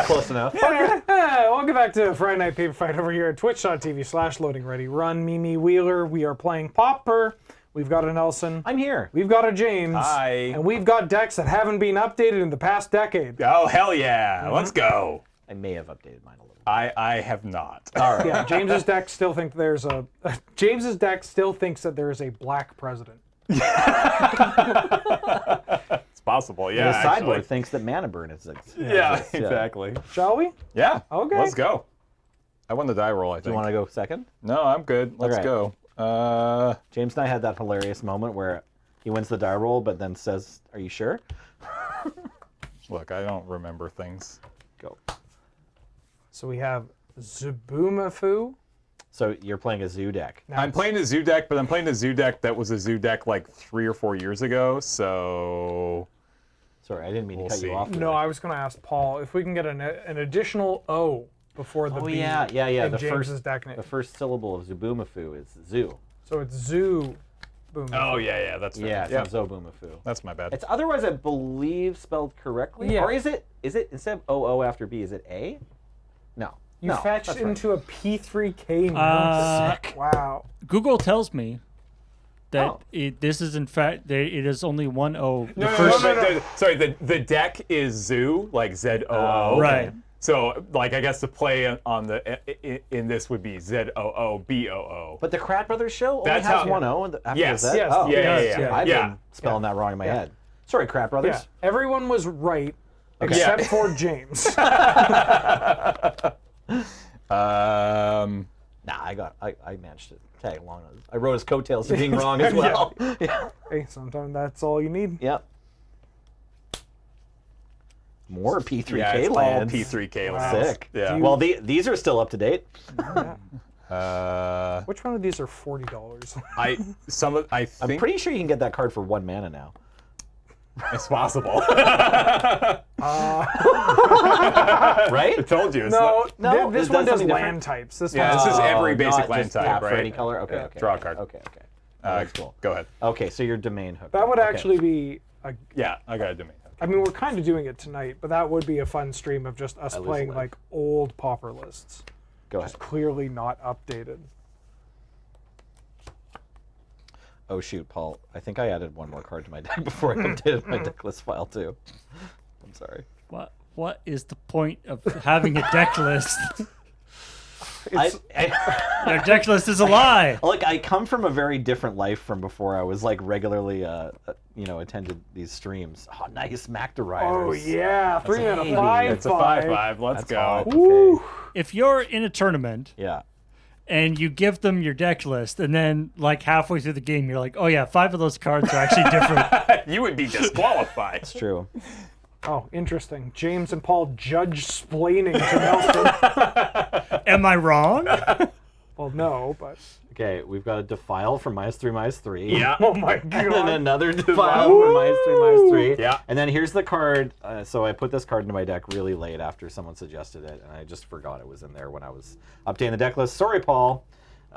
Close enough. Welcome back to Friday Night Paper Fight over here at twitch.tv/loadingreadyrun. Mimi Wheeler. We are playing Pauper. We've got a Nelson. I'm here. We've got a James. Hi. And we've got decks that haven't been updated in the past decade. Oh, hell yeah. Let's go. I may have updated mine a little. I have not. All right. Yeah, James's deck still think there's a. James's deck still thinks that there is a black president. It's possible, yeah. The sideboard actually. thinks that mana burn is. Yeah, exactly. Shall we? Yeah. Okay. Let's go. I won the die roll, I think. Do you want to go second? No, I'm good. Let's Okay. go. James and I had that hilarious moment where he wins the die roll, but then says, "Are you sure?" Look, I don't remember things. Go. So we have Zubumafu. So you're playing a zoo deck. I'm playing a zoo deck, but I'm playing a zoo deck that was a zoo deck like 3 or 4 years ago, so... Sorry, I didn't mean We'll to cut see. you off. No, I was going to ask Paul if we can get an additional O before the Oh B yeah. in The James's deck name. the first syllable of Zubumafu is zoo. So it's Zubumafu. Oh, yeah, that's fair. Yeah, it's Yep. not Zobumafu. That's my bad. It's otherwise, I believe, spelled correctly. Yeah. Or is it instead of O after B? Is it A? No. You no, fetched that's right. into a P3K mountain. Wow. Google tells me that Oh. this is in fact it is only one O. The No, first sorry, the deck is zoo, like Z-O-O. Oh, right. So, like, I guess the play on in this would be Z-O-O-B-O-O. But the Krat Brothers show only That's has how- one O after Yes. the Z? Yes, Oh, yeah. I've Yeah. been spelling that wrong in my Yeah. head. Sorry, Krat Brothers. Yeah, everyone was right Okay. except for James. Nah, I managed to tag along. I rode his coattails to being wrong as well. Yeah. Hey, sometimes that's all you need. Yep. More P3K Yeah, it's all lands. P3K lands. Sick. Yeah. Well, these are still up to date. Which one of these are $40? I I'm think pretty sure you can get that card for 1 mana now. it's possible. Right? I told you. It's No, not, this it one does does something land different? types. This Yeah, one this is every not basic land just type, tap for right? any color. Okay, Yeah. okay. Draw a card. Okay. That's cool. Go ahead. Okay, so your domain hook. that would Okay. actually be a. Yeah, I got a domain. I mean, we're kind of doing it tonight, but that would be a fun stream of just us lose a playing leg. like old Pauper lists, Go ahead. just clearly not updated. Oh shoot, Paul. I think I added one more card to my deck before I updated my deck list file too. I'm sorry. what is the point of having a deck list? Your deck list is a lie. Look, I come from a very different life from before I was like regularly, attended these streams. Oh, nice Mac Oh Riders. yeah, 3 out of baby. 5. It's a 5/5. Let's That's go. hot. Woo. Okay. If you're in a tournament Yeah. and you give them your deck list, and then like halfway through the game, you're like, oh yeah, 5 of those cards are actually different. You would be disqualified. It's true. Oh, interesting. James and Paul judge splaining to Nelson. Am I wrong? Well, no, but Okay, we've got a Defile for -3/-3. Yeah. oh my And then god. another Defile for -3/-3. Yeah. And then here's the card. So I put this card into my deck really late after someone suggested it, and I just forgot it was in there when I was updating the deck list. Sorry, Paul.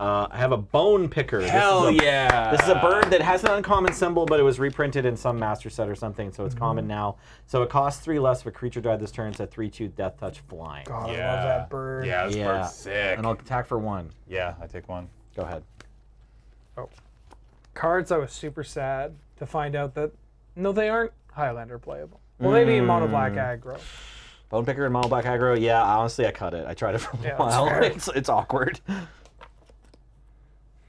I have a Bone Picker. Hell yeah. This is a bird that has an uncommon symbol, but it was reprinted in some master set or something, so it's common now. So it costs 3 less if a creature died this turn. It's a 3/2 Death Touch flying. God, I Yeah. love that bird. Yeah, this Yeah. bird's sick. And I'll attack for 1. Yeah, I take one. Go ahead. Cards, I was super sad to find out that no, they aren't Highlander playable. Well, maybe mono black aggro. Bone Picker and Mono Black Aggro. Yeah, honestly, I cut it. I tried it for a Yeah, that's while. fair. It's awkward.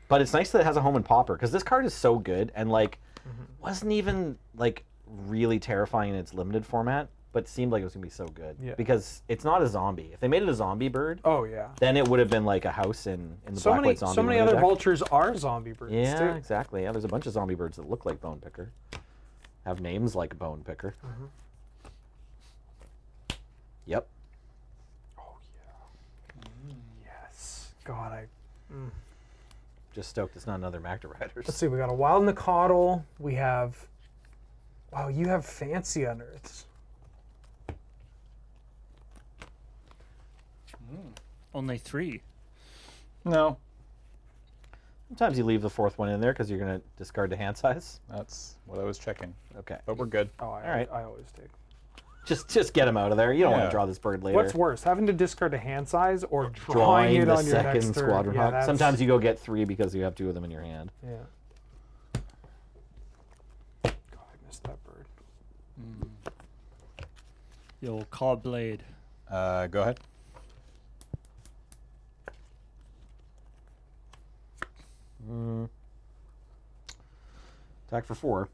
But it's nice that it has a home in Pauper because this card is so good and like wasn't even like really terrifying in its limited format, but seemed like it was gonna be so good Yeah. because it's not a zombie. If they made it a zombie bird, Oh yeah. then it would have been like a house in the So Black many White Zombie. so many limited other deck. vultures are zombie birds Yeah, too. exactly. Yeah, there's a bunch of zombie birds that look like Bone Picker, have names like Bone Picker. Yep. Oh yeah. Yes. God, Just stoked it's not another Magda Riders. let's see. We got a Wild Nicodle. We have. Wow, you have fancy unearths. Only 3. No, Sometimes you leave the fourth one in there because you're gonna discard the hand size. that's what I was checking. Okay. But we're good. Oh, All right. I always take. Just get them out of there. You don't want Yeah. to draw this bird later. What's worse, having to discard a hand size or drawing Drawing it the on your next second turn? Squadron Yeah, Hawk. that's- Sometimes you go get 3 because you have 2 of them in your hand. Yeah. God, I missed that bird. The old Claw Blade. Go ahead. Attack for 4.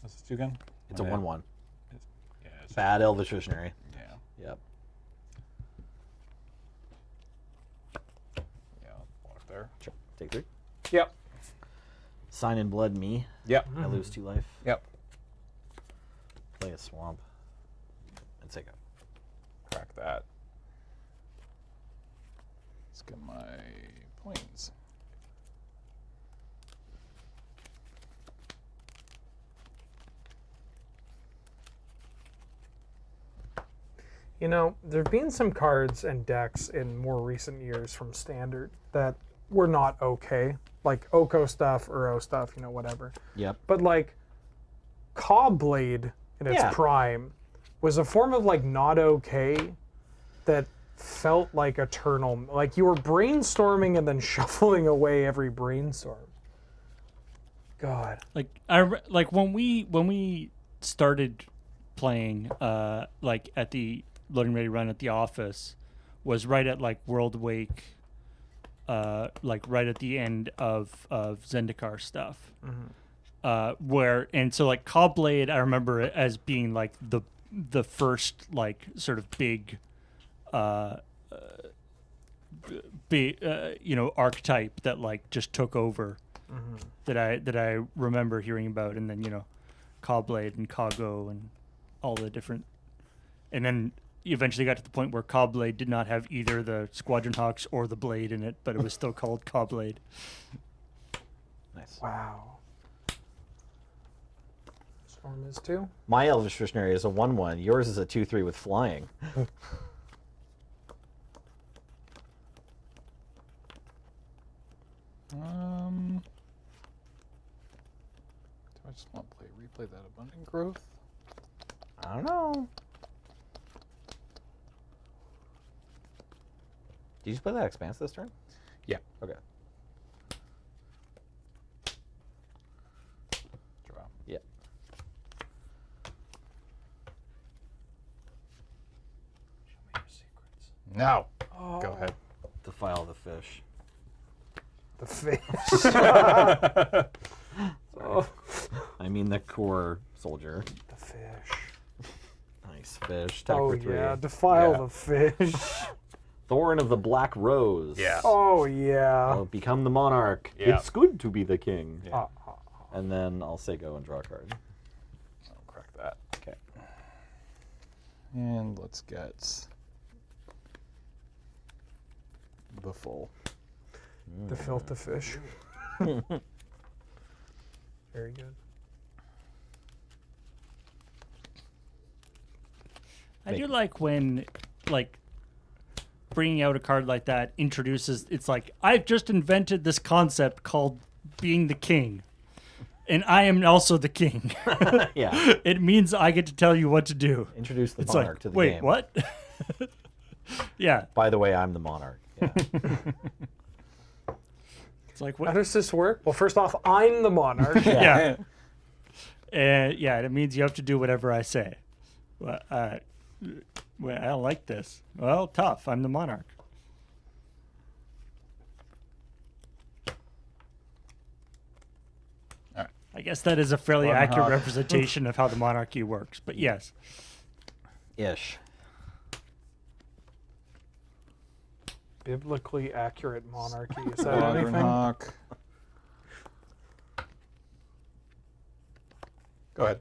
What's this do again? It's a Yeah. 1/1. Yeah, it's- Bad Elvish Visionary. yeah. Yep. Yeah, I'll block there. Sure. Take 3. Yep. Sign in Blood me. Yep. I lose 2 life. Yep. Play a swamp. And say go. Crack that. Let's get my planes. You know, there have been some cards and decks in more recent years from Standard that were not okay. Like Oko stuff, Uro stuff, you know, whatever. Yep. But like Cobblade in its Yeah. prime was a form of like not okay that felt like eternal. Like you were brainstorming and then shuffling away every brainstorm. God. Like when we started playing like at the loading ready run at the office was right at like World Wake, like right at the end of Zendikar stuff. Where and so like Cobblade I remember it as being like the first like sort of big you know, archetype that like just took over that I remember hearing about, and then you know, Cobblade and Coggo and all the different, and then you eventually got to the point where Cobblade did not have either the Squadron Hawks or the blade in it, but it was still called Cobblade. Nice. Wow. Storm is too? My Elvish Visionary is a 1/1. Yours is a 2/3 with flying. Do I just want to replay that Abundant Growth? I don't know. Did you just play that Expanse this turn? Yeah. Okay. Draw. Yeah. No. Go ahead. Defile the fish. The fish. I mean the core soldier. The fish. Nice fish. Attack Oh for 3. yeah, defile Yeah. the fish. Thorn of the Black Rose. Yeah. Oh yeah. I'll become the monarch. Yeah. It's good to be the king. Yeah. And then I'll say go and draw a card. I'll crack that. Okay. And let's get the full. The filth of fish. Very good. I do like when, like, bringing out a card like that introduces. It's like I've just invented this concept called being the king, and I am also the king. Yeah. It means I get to tell you what to do. Introduce the It's monarch like, to the wait, game. what? Yeah, By the way, I'm the monarch. Yeah. It's like How what? does this work? Well, first off, I'm the monarch. Yeah. And yeah, it means you have to do whatever I say. Well, I don't like this. Well, tough. I'm the monarch. All right. I guess that is a fairly One accurate hawk. representation of how the monarchy works. But yes, Ish. Biblically accurate monarchy. Is that Quadrant anything? hawk. Go ahead.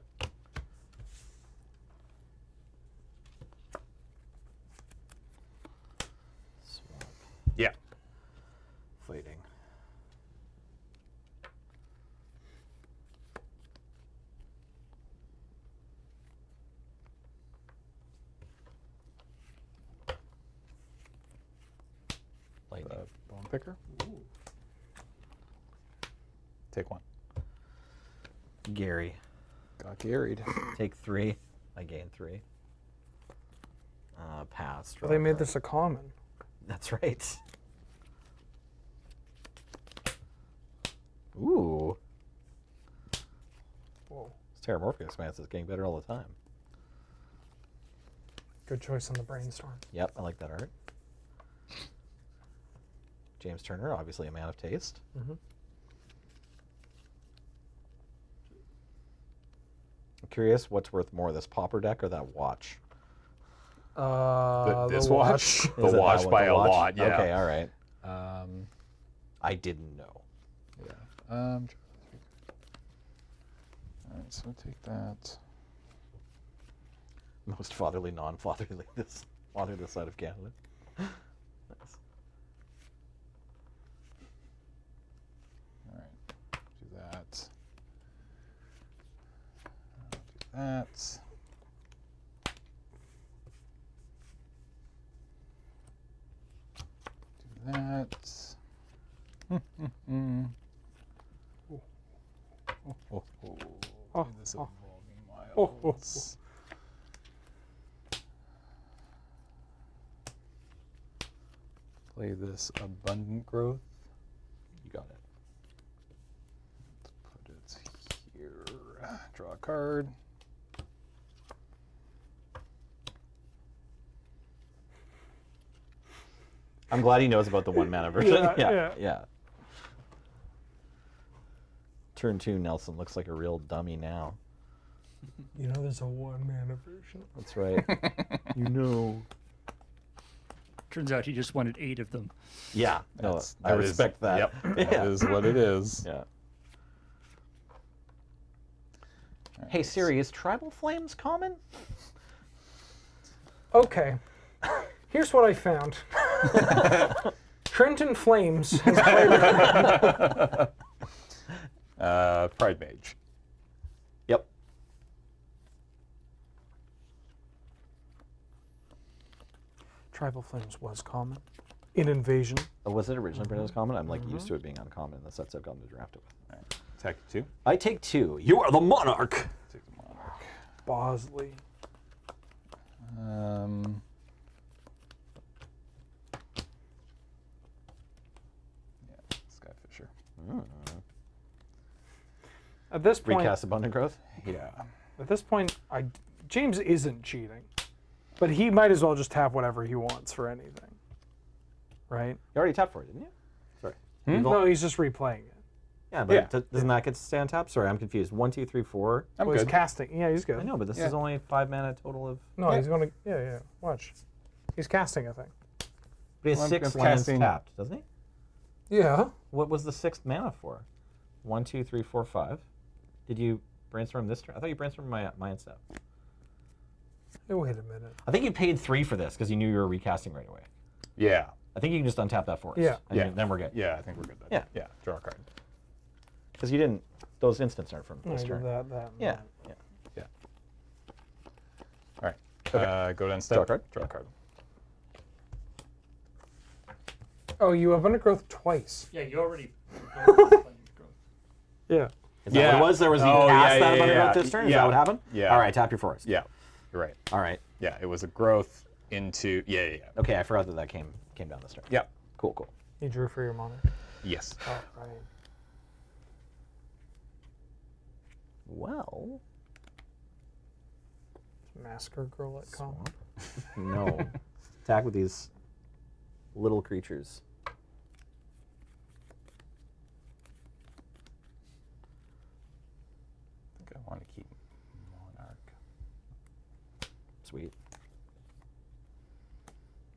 Swamp. Yeah. Fighting. Lightning. Bone picker. Take one. Gary. Got carried. Take 3. I gain 3. Pass. Well, draw they a made card. this a common. That's right. Ooh. Whoa. This Terramorphic Expanse is getting better all the time. Good choice on the brainstorm. Yep, I like that art. James Turner, obviously a man of taste. Mhm. I'm curious what's worth more, this Pauper deck or that watch? This the watch? The Is it that watch one, by the a watch? lot, yeah. Okay, all right. Um, I didn't know. yeah. All right, so take that. Most fatherly, non-fatherly this side of Canada. Nice. All right, do that. Do that. Do that. Oh, This oh. evolving Oh, oh, wilds. Play this abundant growth. You got it. Put it here. Draw a card. I'm glad he knows about the 1 mana version. Yeah, yeah. Turn 2, Nelson looks like a real dummy now. You know, there's a 1 mana version. That's right. You know. turns out he just wanted 8 of them. Yeah. No, That's- I that is- respect that. Yep, that Yeah. is what it is. Yeah. All right, Hey Siri, is Tribal Flames common? Okay. Here's what I found. Trenton Flames has played Pride Mage. Yep. Tribal Flames was common in Invasion. Oh, was it originally printed as common? I'm like used to it being uncommon in the sets I've gotten to draft it with. All right, attack 2. I take 2. You are the monarch. Take the monarch. Bosley. Yeah, Sky Fisher. At this point, Recast Abundant Growth. Yeah. at this point, James isn't cheating, but he might as well just have whatever he wants for anything, right? You already tapped for it, didn't you? Sorry. Hmm? You go- No, he's just replaying it. Yeah, but Yeah. doesn't that get to stay on tap? Sorry, I'm confused. 1, 2, 3, 4. I'm Well, he's good. casting. Yeah, he's good. I know, but this Yeah. is only 5 mana total of. No, Yeah. he's gonna. Yeah. Watch. He's casting a thing. But he has Well, I'm 6 lands casting- tapped, doesn't he? Yeah. What was the 6th mana for? 1, 2, 3, 4, 5. Did you brainstorm this turn? I thought you brainstormed my end step. Hey, wait a minute. I think you paid 3 for this because you knew you were recasting right away. Yeah. I think you can just untap that for us. Yeah. And Yeah. then we're good. Yeah, I think we're good then. Yeah. Yeah, draw a card. Because you didn't. Those instants aren't from No, this he did turn. that. Yeah. Yeah. Yeah. All right. Okay. Go down step. Draw a card. Draw a card. Oh, you have undergrowth twice. Yeah, you already. Yeah. Is that what it was? There was you Oh, cast yeah, that yeah, Abundant yeah. Growth this turn? Is Yeah. that what happened? Yeah. All right, tap your forest. Yeah, you're right. All right. Yeah, it was a growth into. Yeah. Okay, I forgot that came down this turn. Yeah. Cool. You drew for your monarch. Yes. All right. Well, Massacre Girl at combo. no. Attack with these little creatures. I think I want to keep Monarch. Sweet.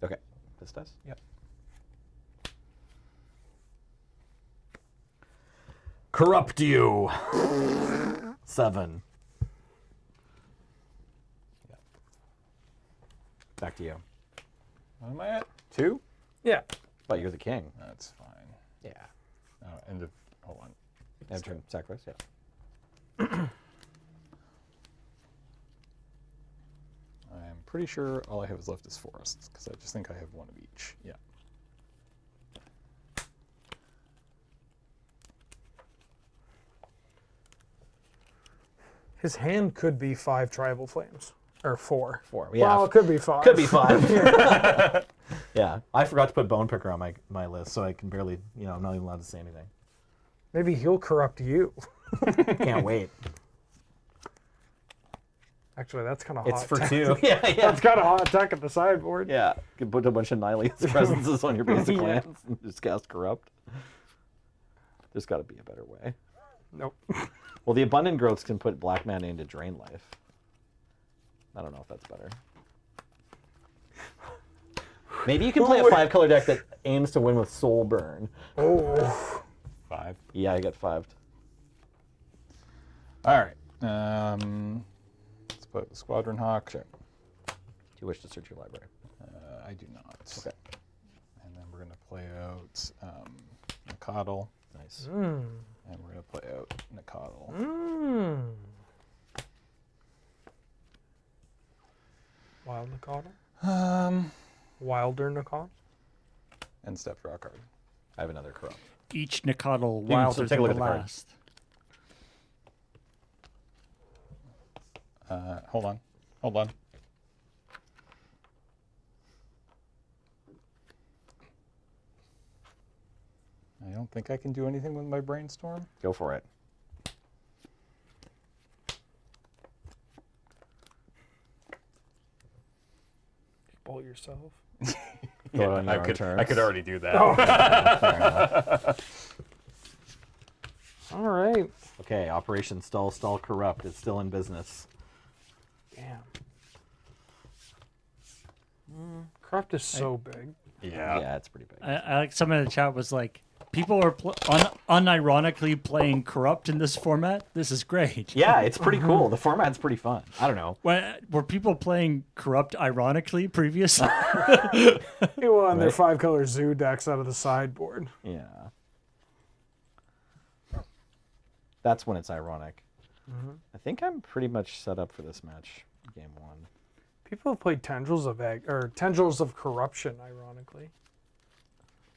Okay. This does? Yep. Corrupt you. 7. Yep. Back to you. What am I at? 2? Yeah. But you're the king. That's fine. Yeah. End of. Hold on. End turn. Sacrifice. Yeah. I'm pretty sure all I have is left is forests because I just think I have one of each. Yeah. His hand could be 5 tribal flames. Or 4. 4. Yeah. Well, it could be 5. Could be 5. Yeah. I forgot to put Bone Picker on my list, so I can barely, I'm not even allowed to say anything. Maybe he'll corrupt you. Can't wait. Actually, that's kind of hot. It's for tech. 2. Yeah. That's kind of hot tech at the sideboard. Yeah. You can put a bunch of Nihilist presences on your basic Yeah. lands and just cast Corrupt. There's got to be a better way. Nope. Well, the Abundant Growths can put black mana into Drain Life. I don't know if that's better. Maybe you can play a 5-color deck that aims to win with Soul Burn. Oh. 5. Yeah, I get 5'd. All right. Let's put Squadron Hawk. Sure. Do you wish to search your library? I do not. Okay. And then we're going to play out Nakadal. Nice. Mm. And we're going to play out Nakadal. Mm. Wild Nakada? Wilder Nakada? And step draw a card. I have another Corrupt. Each Nicodle can wilder take a than look the at the card. last. Hold on. Hold on. I don't think I can do anything with my brainstorm. Go for it. Bolt yourself. Go on your I own could terms. already do that. All right. Okay, Operation Stall Corrupt is still in business. Damn. Corrupt is so big. Yeah. Yeah, it's pretty big. I like some in the chat was like, people are unironically playing Corrupt in this format. This is great. Yeah, it's pretty cool. The format's pretty fun. I don't know. Were people playing Corrupt ironically previously? They won their Right. 5-color zoo decks out of the sideboard. Yeah. That's when it's ironic. I think I'm pretty much set up for this match, game 1. People have played Tendrils of Corruption, ironically.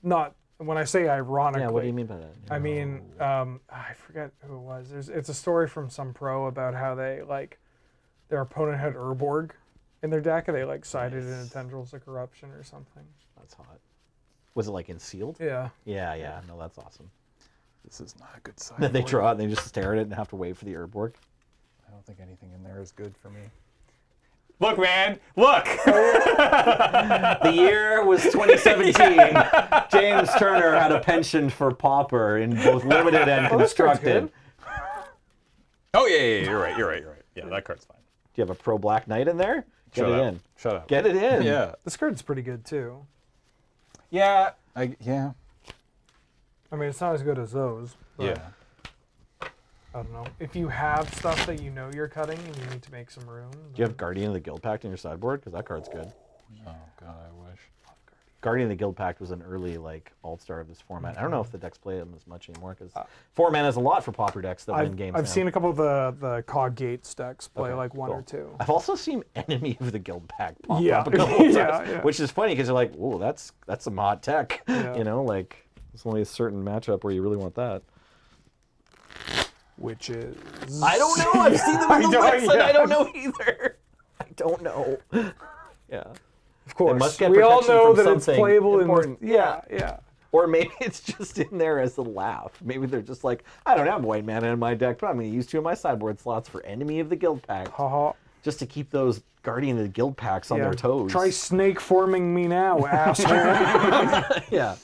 Not when I say ironically. Yeah, what do you mean by that? I mean, I forget who it was. It's a story from some pro about how they their opponent had Urborg in their deck, and they sided in Tendrils of Corruption or something. That's hot. Was it like in sealed? Yeah. Yeah. No, that's awesome. This is not a good side. Then they draw it and they just stare at it and have to wait for the Urborg. I don't think anything in there is good for me. Look, man, look! The year was 2017. James Turner had a penchant for Pauper in both limited and Oh, this card's constructed. good. Oh, yeah, you're right. Yeah, that card's fine. Do you have a pro Black Knight in there? Get Shut it up. in. Shut up. Get it in. Yeah. This card's pretty good too. Yeah. I mean, it's not as good as those. But Yeah. I don't know. If you have stuff that you know you're cutting and you need to make some room. Do you have Guardian of the Guild Pact in your sideboard? Because that card's good. Oh, God, I wish. Guardian of the Guild Pact was an early alt-star of this format. I don't know if the decks play them as much anymore because 4 mana is a lot for Pauper decks that win games I've now. seen a couple of the Cog Gates decks play Okay, one cool. or two. I've also seen Enemy of the Guild Pact pop Yeah. up a couple of Yeah, times, yeah. which is funny because you're like, "Whoa, that's some hot tech." Yeah. There's only a certain matchup where you really want that. Which is I don't know. I've seen them on the don't- list, and I yeah. don't know either. I don't know. Yeah. Of course. must get We all protection know from that it's something playable important. in yeah. Or maybe it's just in there as a laugh. Maybe they're just like, I don't have white mana in my deck, but I'm going to use 2 of my sideboard slots for Enemy of the Guild Pact. Haha. Just to keep those Guardian of the Guild Pacts on their toes. Try snake forming me now, asshole. Yeah.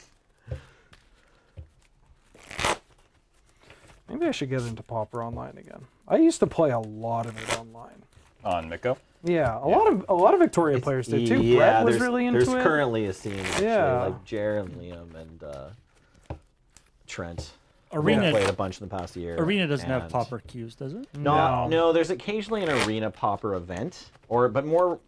Maybe I should get into Pauper Online again. I used to play a lot of it online. On Miko. Yeah, a lot of Victoria players did too. Yeah, Brett was there's, really into there's it. currently a scene, actually, Yeah. like Jer and Liam and Trent. Arena Played a bunch in the past year. Arena doesn't have and- Pauper queues, does it? No, there's occasionally an Arena Pauper event, but more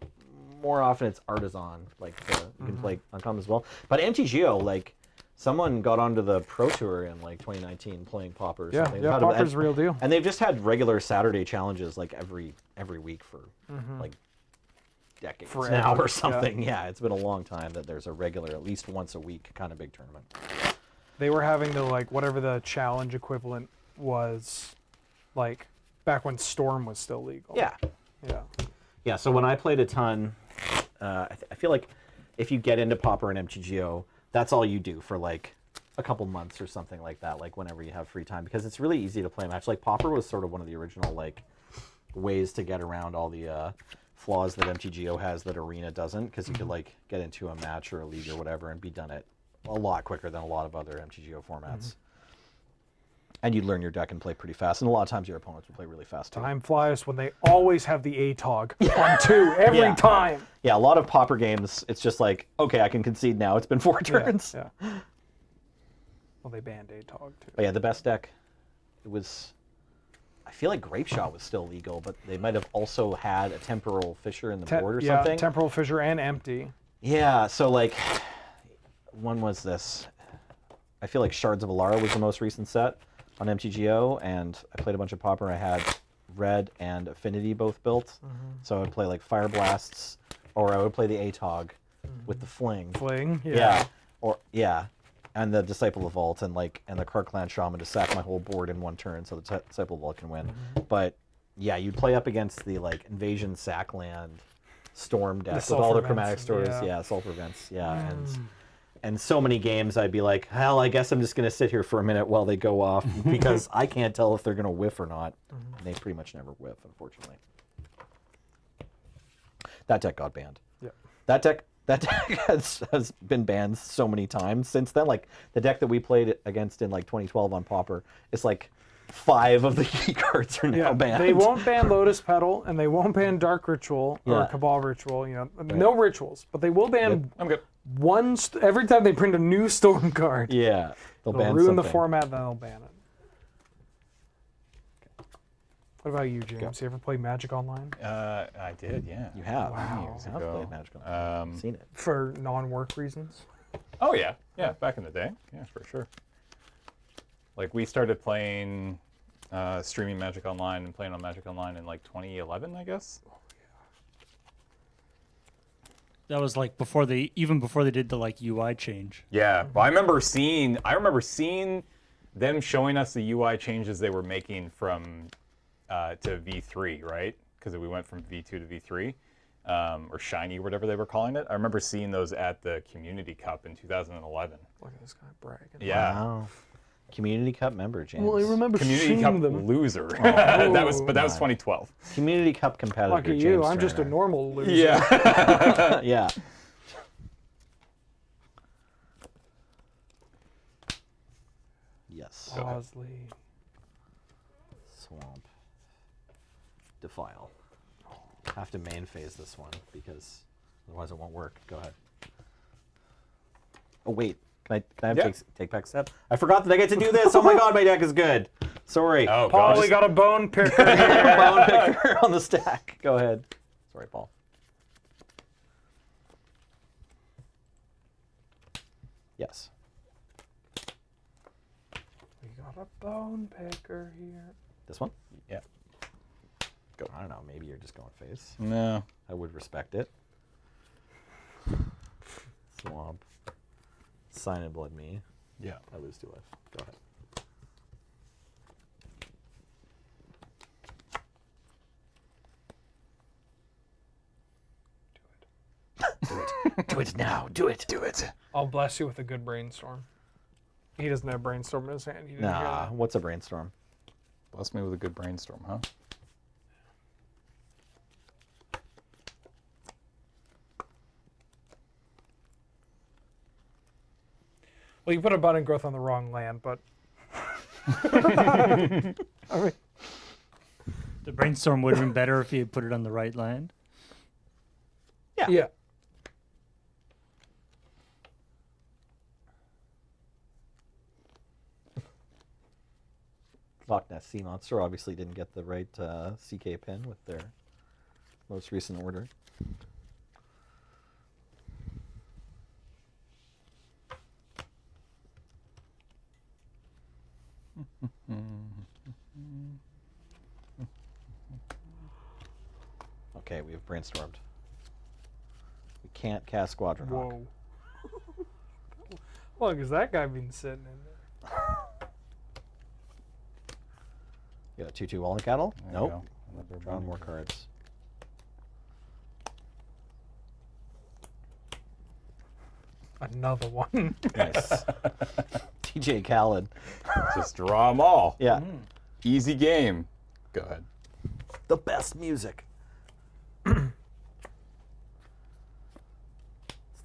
often it's Artisan. Like you can play Uncom as well. But MTGO, like someone got onto the Pro Tour in like 2019 playing Pauper. Or Yeah, something. yeah, Pauper's the real deal. And they've just had regular Saturday challenges like every week for like decades Forever, now or yeah. something. Yeah, it's been a long time that there's a regular, at least once a week kind of big tournament. They were having the like whatever the challenge equivalent was, like back when Storm was still legal. Yeah. Yeah. Yeah, so when I played a ton, I feel like if you get into Pauper and MTGO, that's all you do for like a couple months or something like that, like whenever you have free time, because it's really easy to play a match. Like Pauper was sort of one of the original like ways to get around all the flaws that MTGO has that Arena doesn't, because you could like get into a match or a league or whatever and be done it a lot quicker than a lot of other MTGO formats. And you'd learn your deck and play pretty fast, and a lot of times your opponents would play really fast too. Time flies when they always have the ATOG on 2 every Yeah. time. Yeah, a lot of Pauper games, it's just like, okay, I can concede now. It's been 4 turns. Yeah. Well, they banned ATOG too. But yeah, the best deck, it was, I feel like Grape Shot was still legal, but they might have also had a Temporal Fissure in the board or yeah, something. Temporal Fissure and Empty. Yeah, so like, one was this, I feel like Shards of Alara was the most recent set on MTGO, and I played a bunch of Pauper. I had Red and Affinity both built, so I would play like Fire Blasts, or I would play the ATOG with the Fling. Fling. Yeah. And the Disciple of Vault and the Karkland Shaman to sack my whole board in 1 turn, so the Disciple of Vault can win. But yeah, you'd play up against the like Invasion Sackland Storm deck with all Sulfur the chromatic Vents, stores, yeah. Sulfur Vents, and so many games I'd be like, hell, I guess I'm just gonna sit here for a minute while they go off because I can't tell if they're gonna whiff or not. And they pretty much never whiff, unfortunately. That deck got banned. Yeah. That deck has been banned so many times since then. Like the deck that we played against in like 2012 on Pauper, it's like 5 of the key cards are now Yeah, banned. they won't ban Lotus Petal, and they won't ban Dark Ritual or Yeah. Cabal Ritual. You know, no rituals, but they will ban I'm good. one every time they print a new Storm card. Yeah, they'll They'll ban ruin the something. format, then they'll ban it. What about you, James? You ever play Magic Online I did, yeah. You have. Wow. You have ago. played Magic Online. I've seen it. for non-work reasons? Oh yeah, back in the day, yeah, for sure. Like we started playing, streaming Magic Online and playing on Magic Online in like 2011, I guess. That was like before they did the like UI change. Yeah, well, I remember seeing them showing us the UI changes they were making from to V3, right? Because we went from V2 to V3, or Shiny, or whatever they were calling it. I remember seeing those at the Community Cup in 2011. Look at this guy bragging. Yeah, Wow. Community Cup member, James. Well, I remember Community seeing Cup them. loser. that was 2012. Community Cup competitor. Lucky you, James I'm just a Turner. normal loser. Yeah. Yeah. Yes. Bosley. Swamp. Defile. Have to main phase this one because otherwise it won't work. Go ahead. Oh wait, can I have Yeah. take back step? I forgot that I get to do this. Oh my god, my deck is good. Sorry. Oh, Paul, God. we got a bone picker. Bone picker on the stack. Go ahead. Sorry, Paul. Yes. We got a bone picker here. This one? Yeah. Go. I don't know. Maybe you're just going face. No. I would respect it. Swamp. Sign and blood me. Yeah. I lose 2 life. Go ahead. Do it. Do it now. Do it. Do it. I'll bless you with a good brainstorm. He doesn't have brainstorm in his hand. You didn't hear Nah, that. what's a brainstorm? Bless me with a good brainstorm, huh? Well, you put abundant growth on the wrong land, but I mean, The brainstorm would have been better if you had put it on the right land. yeah. Loch Ness Sea Monster obviously didn't get the right CK pin with their most recent order. Okay, we have brainstormed. We can't cast Squadron Hawk. Whoa. How long has that guy been sitting in there? You got a 2/2 Walnut Cattle? There you Nope. go. Another Drawing bunny more here. cards. Another one. Nice. TJ Khaled. Just draw them all. Yeah. Easy game. Go ahead. The best music. It's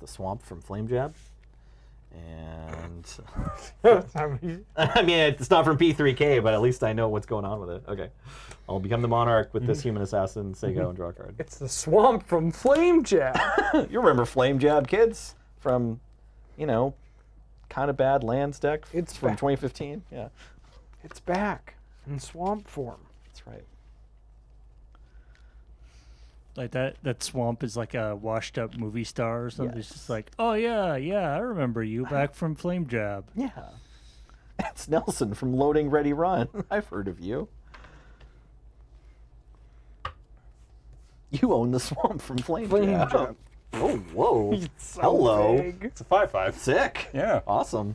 the Swamp from Flame Jab. And I mean, I mean, it's not from P3K, but at least I know what's going on with it. Okay. I'll become the Monarch with this Human Assassin, say go and draw a card. it's the swamp from Flame Jab. You remember Flame Jab, kids? From, kind of bad lands deck It's from back. 2015. Yeah, It's back in swamp form. that's right. Like that swamp is like a washed up movie star or something. It's Yes. just like, oh yeah, I remember you back from Flame Jab. Yeah. It's Nelson from Loading Ready Run. I've heard of you. You own the swamp from Flame Jab. Jab. Oh, whoa. It's so Hello. big. It's a 5/5. Sick. Yeah. Awesome.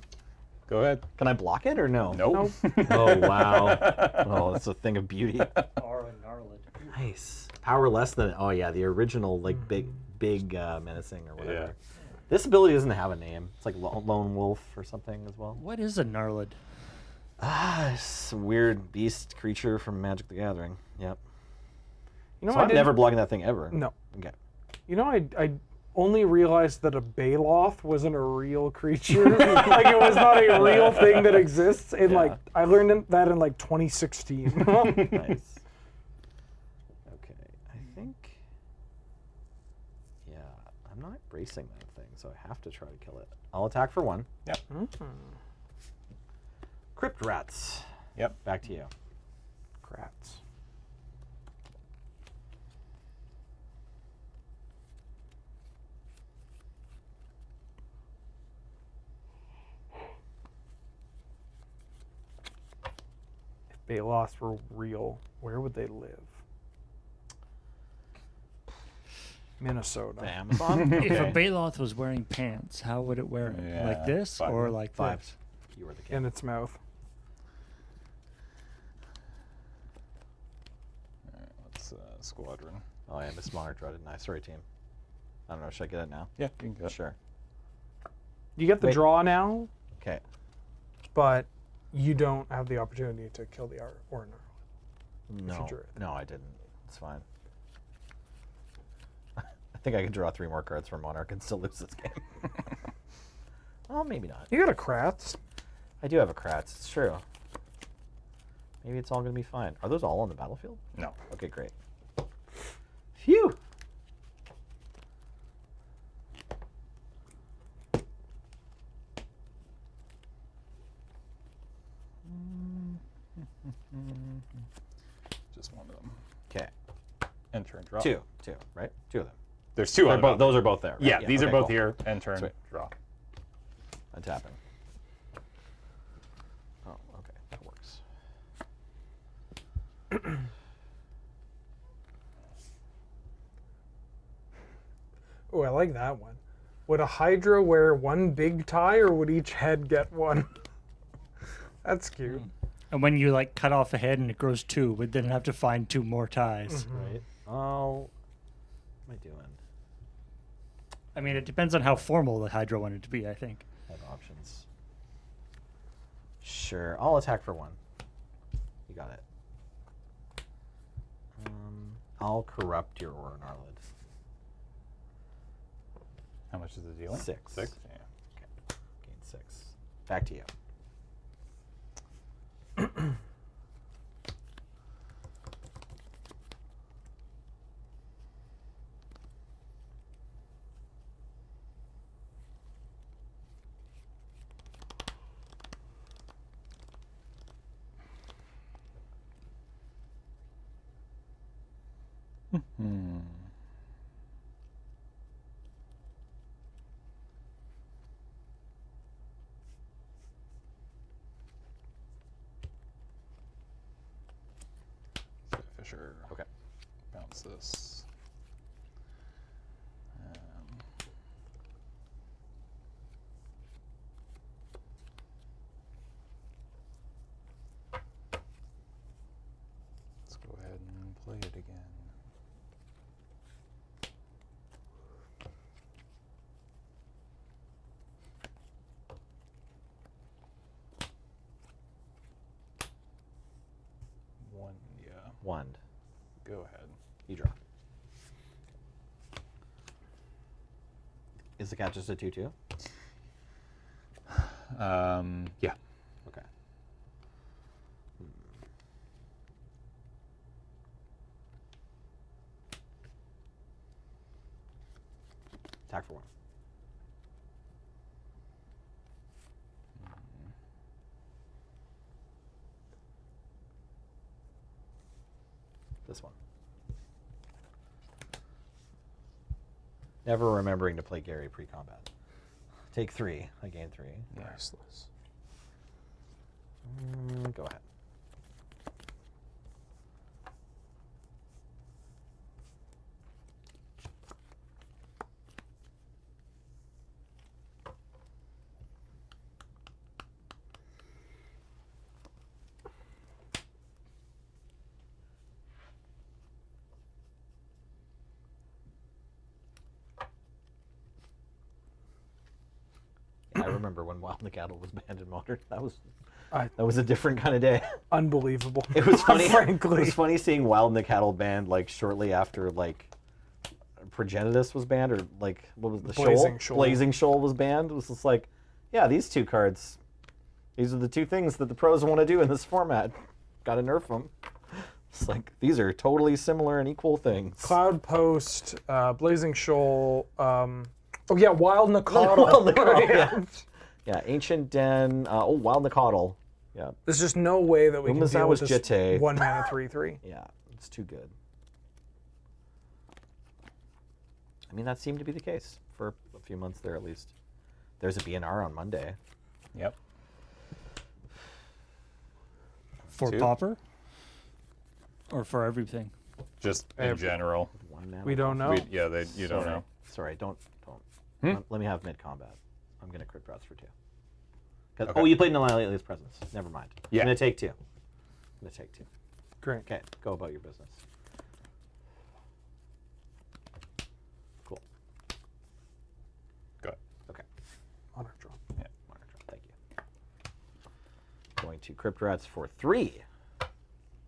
Go ahead. Can I block it or no? Nope. Oh, wow. Oh, that's a thing of beauty. Nice. Power less than, oh yeah, the original, like, big menacing or whatever. Yeah. This ability doesn't have a name. It's like Lone Wolf or something as well. What is a Gnarlid? It's a weird beast creature from Magic the Gathering. Yep. You know, So I I'm didn't- never blocking that thing ever. No. Okay. You know, I only realized that a Baloth wasn't a real creature. Like, it was not a real thing that exists. And, Yeah. like, I learned that in, like, 2016. Nice. Okay. I think. Yeah. I'm not bracing that thing, so I have to try to kill it. I'll attack for 1. Yep. Crypt Rats. Yep. Back to you. Crats. If Baloths were real, where would they live? Minnesota. The Amazon? If a Okay. Baloth was wearing pants, how would it wear it? Yeah, Like this 5. or like 5. this? You were the king. In its mouth. All right, let's squadron. Oh, yeah, Miss Monarch draw, didn't I? Sorry, team. I don't know. Should I get it now? Yeah, you can go. Sure. You get the Wait. draw now, Okay. but you don't have the opportunity to kill the Ornor. No. drew it. No, I didn't. It's fine. I think I could draw 3 more cards for Monarch and still lose this game. Well, maybe not. You got a Kratz. I do have a Kratz. It's true. Maybe it's all going to be fine. Are those all on the battlefield? No. Okay, great. Phew! Just one of them. Okay. Enter and draw. 2, right? 2 of them. There's 2 They're of both, them. those are both there. Right? Yeah, these are okay, both cool. here. Enter and Sweet. draw. Untapping. Oh, okay. That works. Oh, I like that one. Would a Hydra wear one big tie, or would each head get one? That's cute. And when you like cut off a head and it grows 2, but then have to find 2 more ties. Right. Oh, what am I doing? I mean, it depends on how formal the Hydra wanted to be, I think. I have options. Sure, I'll attack for 1. You got it. I'll corrupt your Aura Gnarlid. How much is the dealing? 6. 6? Yeah. Okay. Gain 6. Back to you. Fisher. Okay. Bounce this. Let's go ahead and play it again. One, yeah. Wand. Go ahead. You draw. Is the cat just a 2/2? Yeah. Okay. Attack for 1. This one. Never remembering to play Gary pre-combat. Take 3. I gain 3. Priceless. Go ahead. I remember when Wild the Cattle was banned in Modern. That was a different kind of day. Unbelievable. It was funny. Frankly. It was funny seeing Wild and the Cattle banned like shortly after like Progenitus was banned, or like what was the Blazing Shoal? Shoal. Blazing Shoal was banned. It was just like, yeah, these 2 cards. These are the 2 things that the pros want to do in this format. Got to nerf them. It's like these are totally similar and equal things. Cloud Post, Blazing Shoal. Oh yeah, Wild Nacatl. Wild Nacatl, yeah. Yeah, Ancient Den. Wild Nacatl. Yeah. There's just no way that we can Umazawa's deal with this Jitte. 1 mana 3/3. Yeah, it's too good. I mean, that seemed to be the case for a few months there, at least. There's a BNR on Monday. Yep. For 2? Pauper? Or for everything? Just in general. 1 mana. We don't know. You don't know. Sorry, don't. Hmm? Let me have mid-combat. I'm going to crit routes for 2. 'Cause- Okay. Oh, you played an Annihilate's Presence. Never mind. Yeah. I'm going to take 2. I'm going to take 2. Great. Okay, go about your business. Cool. Good. Okay. Honor draw. Minor drop, thank you. Going to Crypt Rats for 3.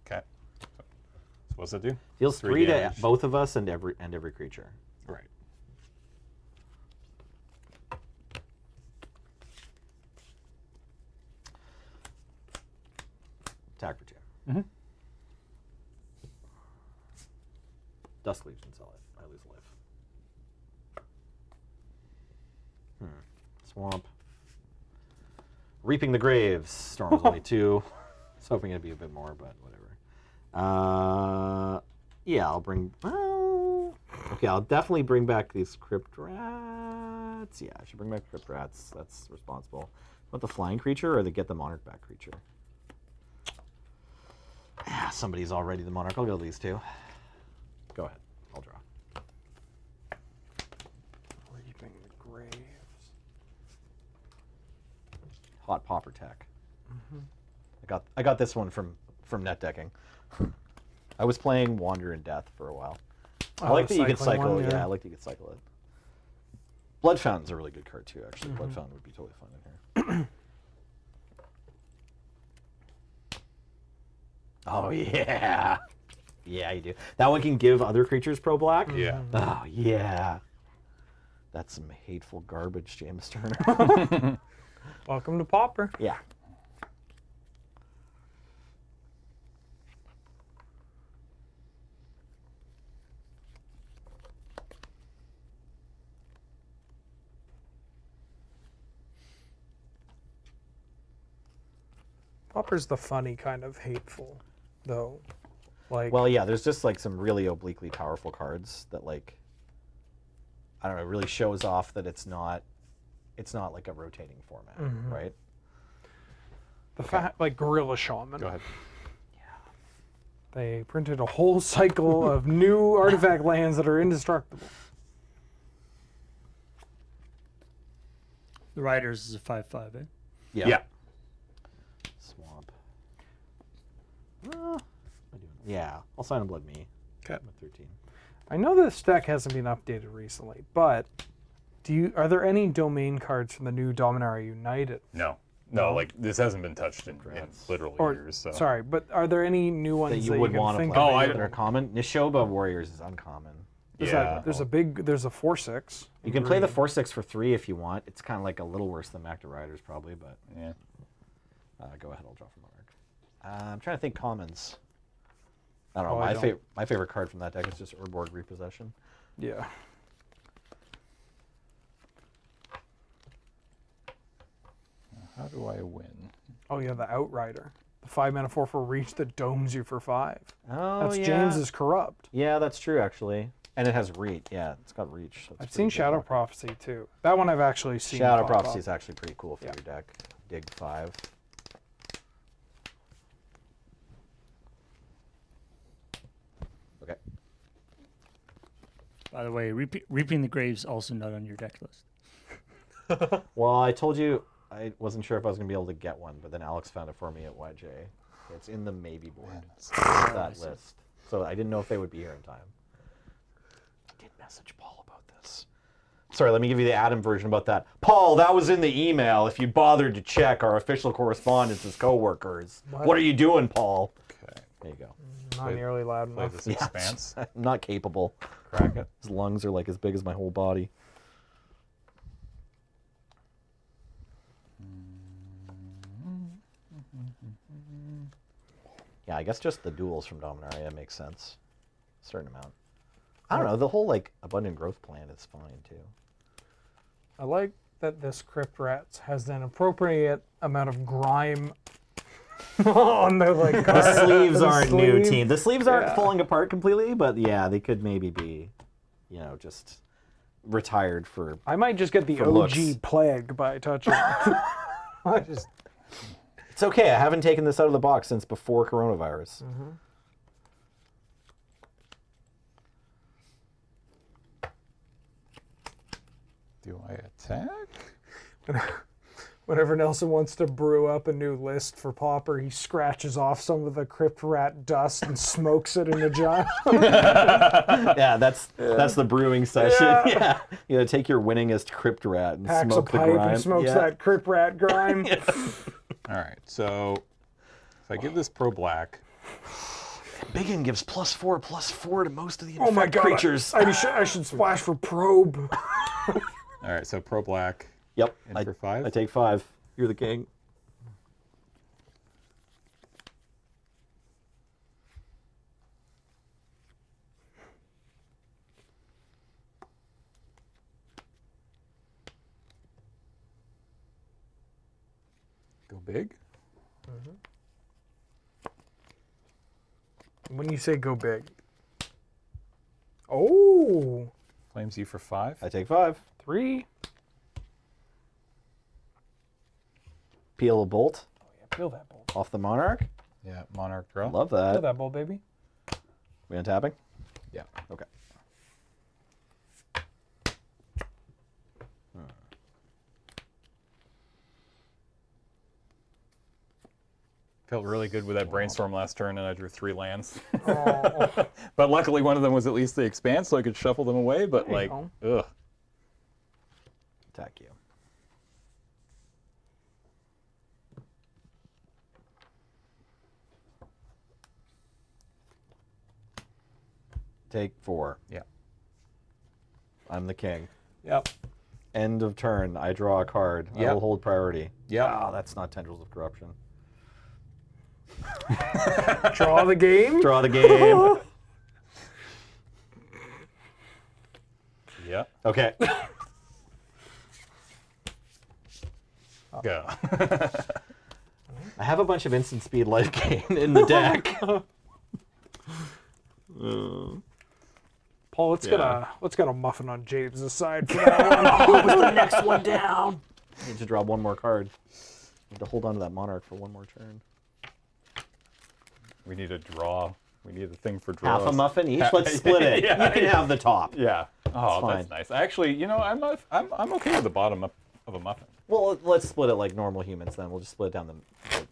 Okay. So what's that do? Deals 3 3 to damage. both of us and every creature. Right. Attack for 2. Mm-hmm. Dusk Legion, sell it. I lose a life. Swamp. Reaping the Graves. Storm is only 2. I was hoping it'd be a bit more, but whatever. Yeah, I'll bring. Well, okay, I'll definitely bring back these Crypt Rats. Yeah, I should bring back Crypt Rats. That's responsible. Want the flying creature or the get the Monarch back creature? Somebody's already the Monarch. I'll go these 2. Go ahead. I'll draw. Reaping the Graves. Hot Pauper tech. I got this one from net decking. I was playing Wander in Death for a while. I like that you can cycling cycle one, it. Yeah, yeah. I like that you can cycle it. Blood Fountain's a really good card too, actually. Blood Fountain would be totally fun in here. Oh yeah. Yeah, you do. That one can give other creatures pro black? Yeah. Oh yeah. That's some hateful garbage, James Turner. Welcome to Pauper. Yeah. Pauper's the funny kind of hateful, though. Like, Well, yeah, there's just like some really obliquely powerful cards that like I don't know, really shows off that it's not like a rotating format, right? the fact, like Gorilla Shaman. Go ahead. They printed a whole cycle of new artifact lands that are indestructible. The Riders is a 5/5, eh? Yeah. Swamp. Yeah, I'll sign a Blood Me. Okay. I'm at 13. I know this deck hasn't been updated recently, but are there any domain cards from the new Dominaria United? No. No, like this hasn't been touched in literally Or years. So. sorry, but are there any new ones That you would can want to think play Oh, of? that are common. Nishoba Warriors is uncommon. There's Yeah. there's a 4/6. You can play the 4/6 for 3 if you want. It's kind of like a little worse than Macta Riders probably, but Yeah. go ahead, I'll draw from Monarch. I'm trying to think commons. I don't know. Oh, I don't. My favorite card from that deck is just Urborg Repossession. Yeah. How do I win? Oh yeah, the Outrider. The 5-mana 4/4 reach that domes you for 5. Oh, That's yeah. James's Corrupt. Yeah, that's true actually. And it has reach. Yeah, it's got reach. So it's I've pretty seen good Shadow block. Prophecy too. That one I've actually seen. Shadow pop Prophecy up. is actually pretty cool for Yeah. your deck. Dig 5. Okay. By the way, Reaping the Graves also not on your deck list. Well, I told you I wasn't sure if I was going to be able to get one, but then Alex found it for me at YJ. It's in the maybe board, that list. So I didn't know if they would be here in time. I did message Paul about this. Sorry, let me give you the Adam version about that. Paul, that was in the email. If you bothered to check our official correspondence as coworkers. What are you doing, Paul? Okay. There you go. Not nearly loud Play enough. this expanse. I'm not capable. Crack it. His lungs are like as big as my whole body. Yeah, I guess just the duels from Dominaria makes sense. A certain amount. I don't know, the whole like abundant growth plan is fine too. I like that this Crypt Rats has an appropriate amount of grime on the like. The sleeves aren't new, sleeve. team. The sleeves aren't Yeah. falling apart completely, but yeah, they could maybe be, you know, just retired for. I might just get the For OG looks. plague by touching it. I just It's okay. I haven't taken this out of the box since before coronavirus. Do I attack? whenever Nelson wants to brew up a new list for Pauper, he scratches off some of the Crypt Rat dust and smokes it in a jar. Yeah, that's the brewing session. Yeah, you gotta take your winningest Crypt Rat and Packs a smoke the pipe grime. and smokes Yeah. that Crypt Rat grime. All right. So if I give this pro black, Biggin gives +4/+4 to most of the Oh my infect god! creatures. I should splash for probe. all right. So pro black. Yep, In for 5? I take 5. You're the king. Go big. When you say go big. Oh, Flames you for 5. I take 5. 3. Peel a bolt Oh yeah, peel that bolt. off the Monarch. Yeah. Monarch draw. Love Peel that. that bolt, baby. We untapping? Yeah. Okay. Felt really good with that brainstorm last turn, and I drew 3 lands. Oh, But luckily, one of them was at least the expanse, so I could shuffle them away. But There you like, go. ugh. Attack you. take 4. Yeah. I'm the king. Yep. End of turn. I draw a card. I Yep. will hold priority. Yep. Oh, that's not Tendrils of Corruption. Draw the game. Draw the game. Yep. Okay. Go. I have a bunch of instant speed life gain in the deck. Paul, let's get a muffin on James' side for that one. The next one down. I need to draw one more card. I need to hold on to that monarch for one more turn. We need a draw. We need a thing for draws. Half a muffin each. Let's split it. Yeah. You can have the top. Yeah. Oh, fine. that's nice. Actually, you know, I'm okay with the bottom of a muffin. Well, let's split it like normal humans. Then we'll just split it down the left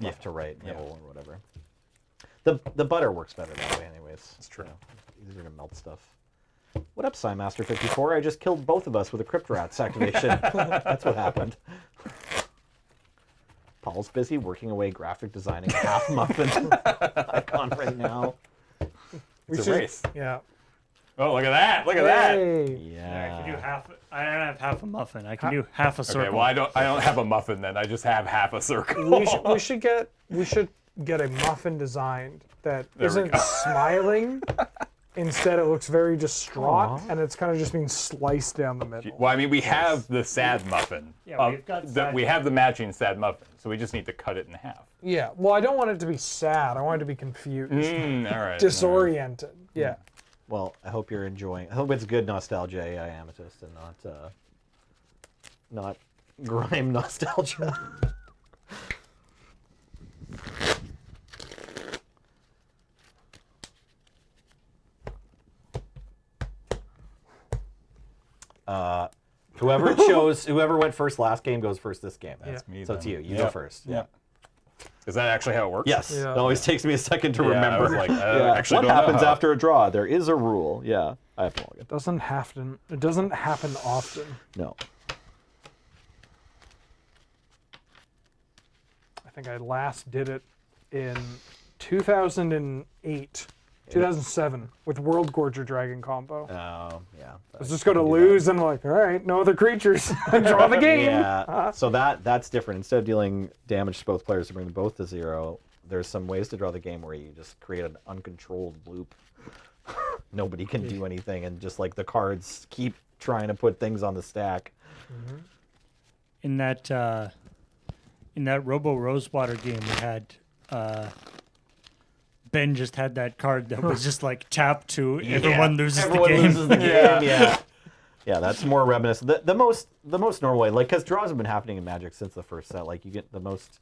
Yeah. to right, Yeah. middle, or whatever. The butter works better that way, anyways. It's true. Easier to melt stuff. What up, Psymaster 54? I just killed both of us with a Crypt Rats activation. That's what happened. Paul's busy working away graphic designing a half muffin icon right now. It's a race. Yeah. Oh, look at that! Look at that! Hey. Yeah. I can do half. I don't have half a muffin. I can do half a circle. Okay, well I don't have a muffin then. I just have half a circle. We should get a muffin designed that There we isn't go. smiling. Instead, it looks very distraught, and it's kind of just being sliced down the middle. Well, I mean, we have the sad muffin. Yeah, we've got sad we have the matching sad muffin, so we just need to cut it in half. Yeah. Well, I don't want it to be sad. I want it to be confused, All right. disoriented. Yeah. Well, I hope you're enjoying. I hope it's good nostalgia, AI Amethyst, and not grime nostalgia. Whoever went first last game goes first this game. That's me. So it's then. you. You go first. Yeah. Is that actually how it works? Yes. Yeah. It always takes me a second to Yeah, remember. I was like, Yeah. actually What don't know happens how. after a draw? There is a rule. Yeah. I have to log it. It doesn't happen often. No. I think I last did it in 2008, 2007 with World Gorger Dragon combo. Oh, yeah. I was just going to lose, and I'm like, all right, no other creatures. Draw the game. Yeah. So that's different. Instead of dealing damage to both players to bring them both to 0, there's some ways to draw the game where you just create an uncontrolled loop. Nobody can do anything, and just like the cards keep trying to put things on the stack. In that Robo Rosewater game, we had Ben just had that card that was just like tap to everyone loses Everyone the game. loses the game. Yeah. Yeah, that's more reminiscent. The most normal way, like, because draws have been happening in Magic since the first set. Like, you get the most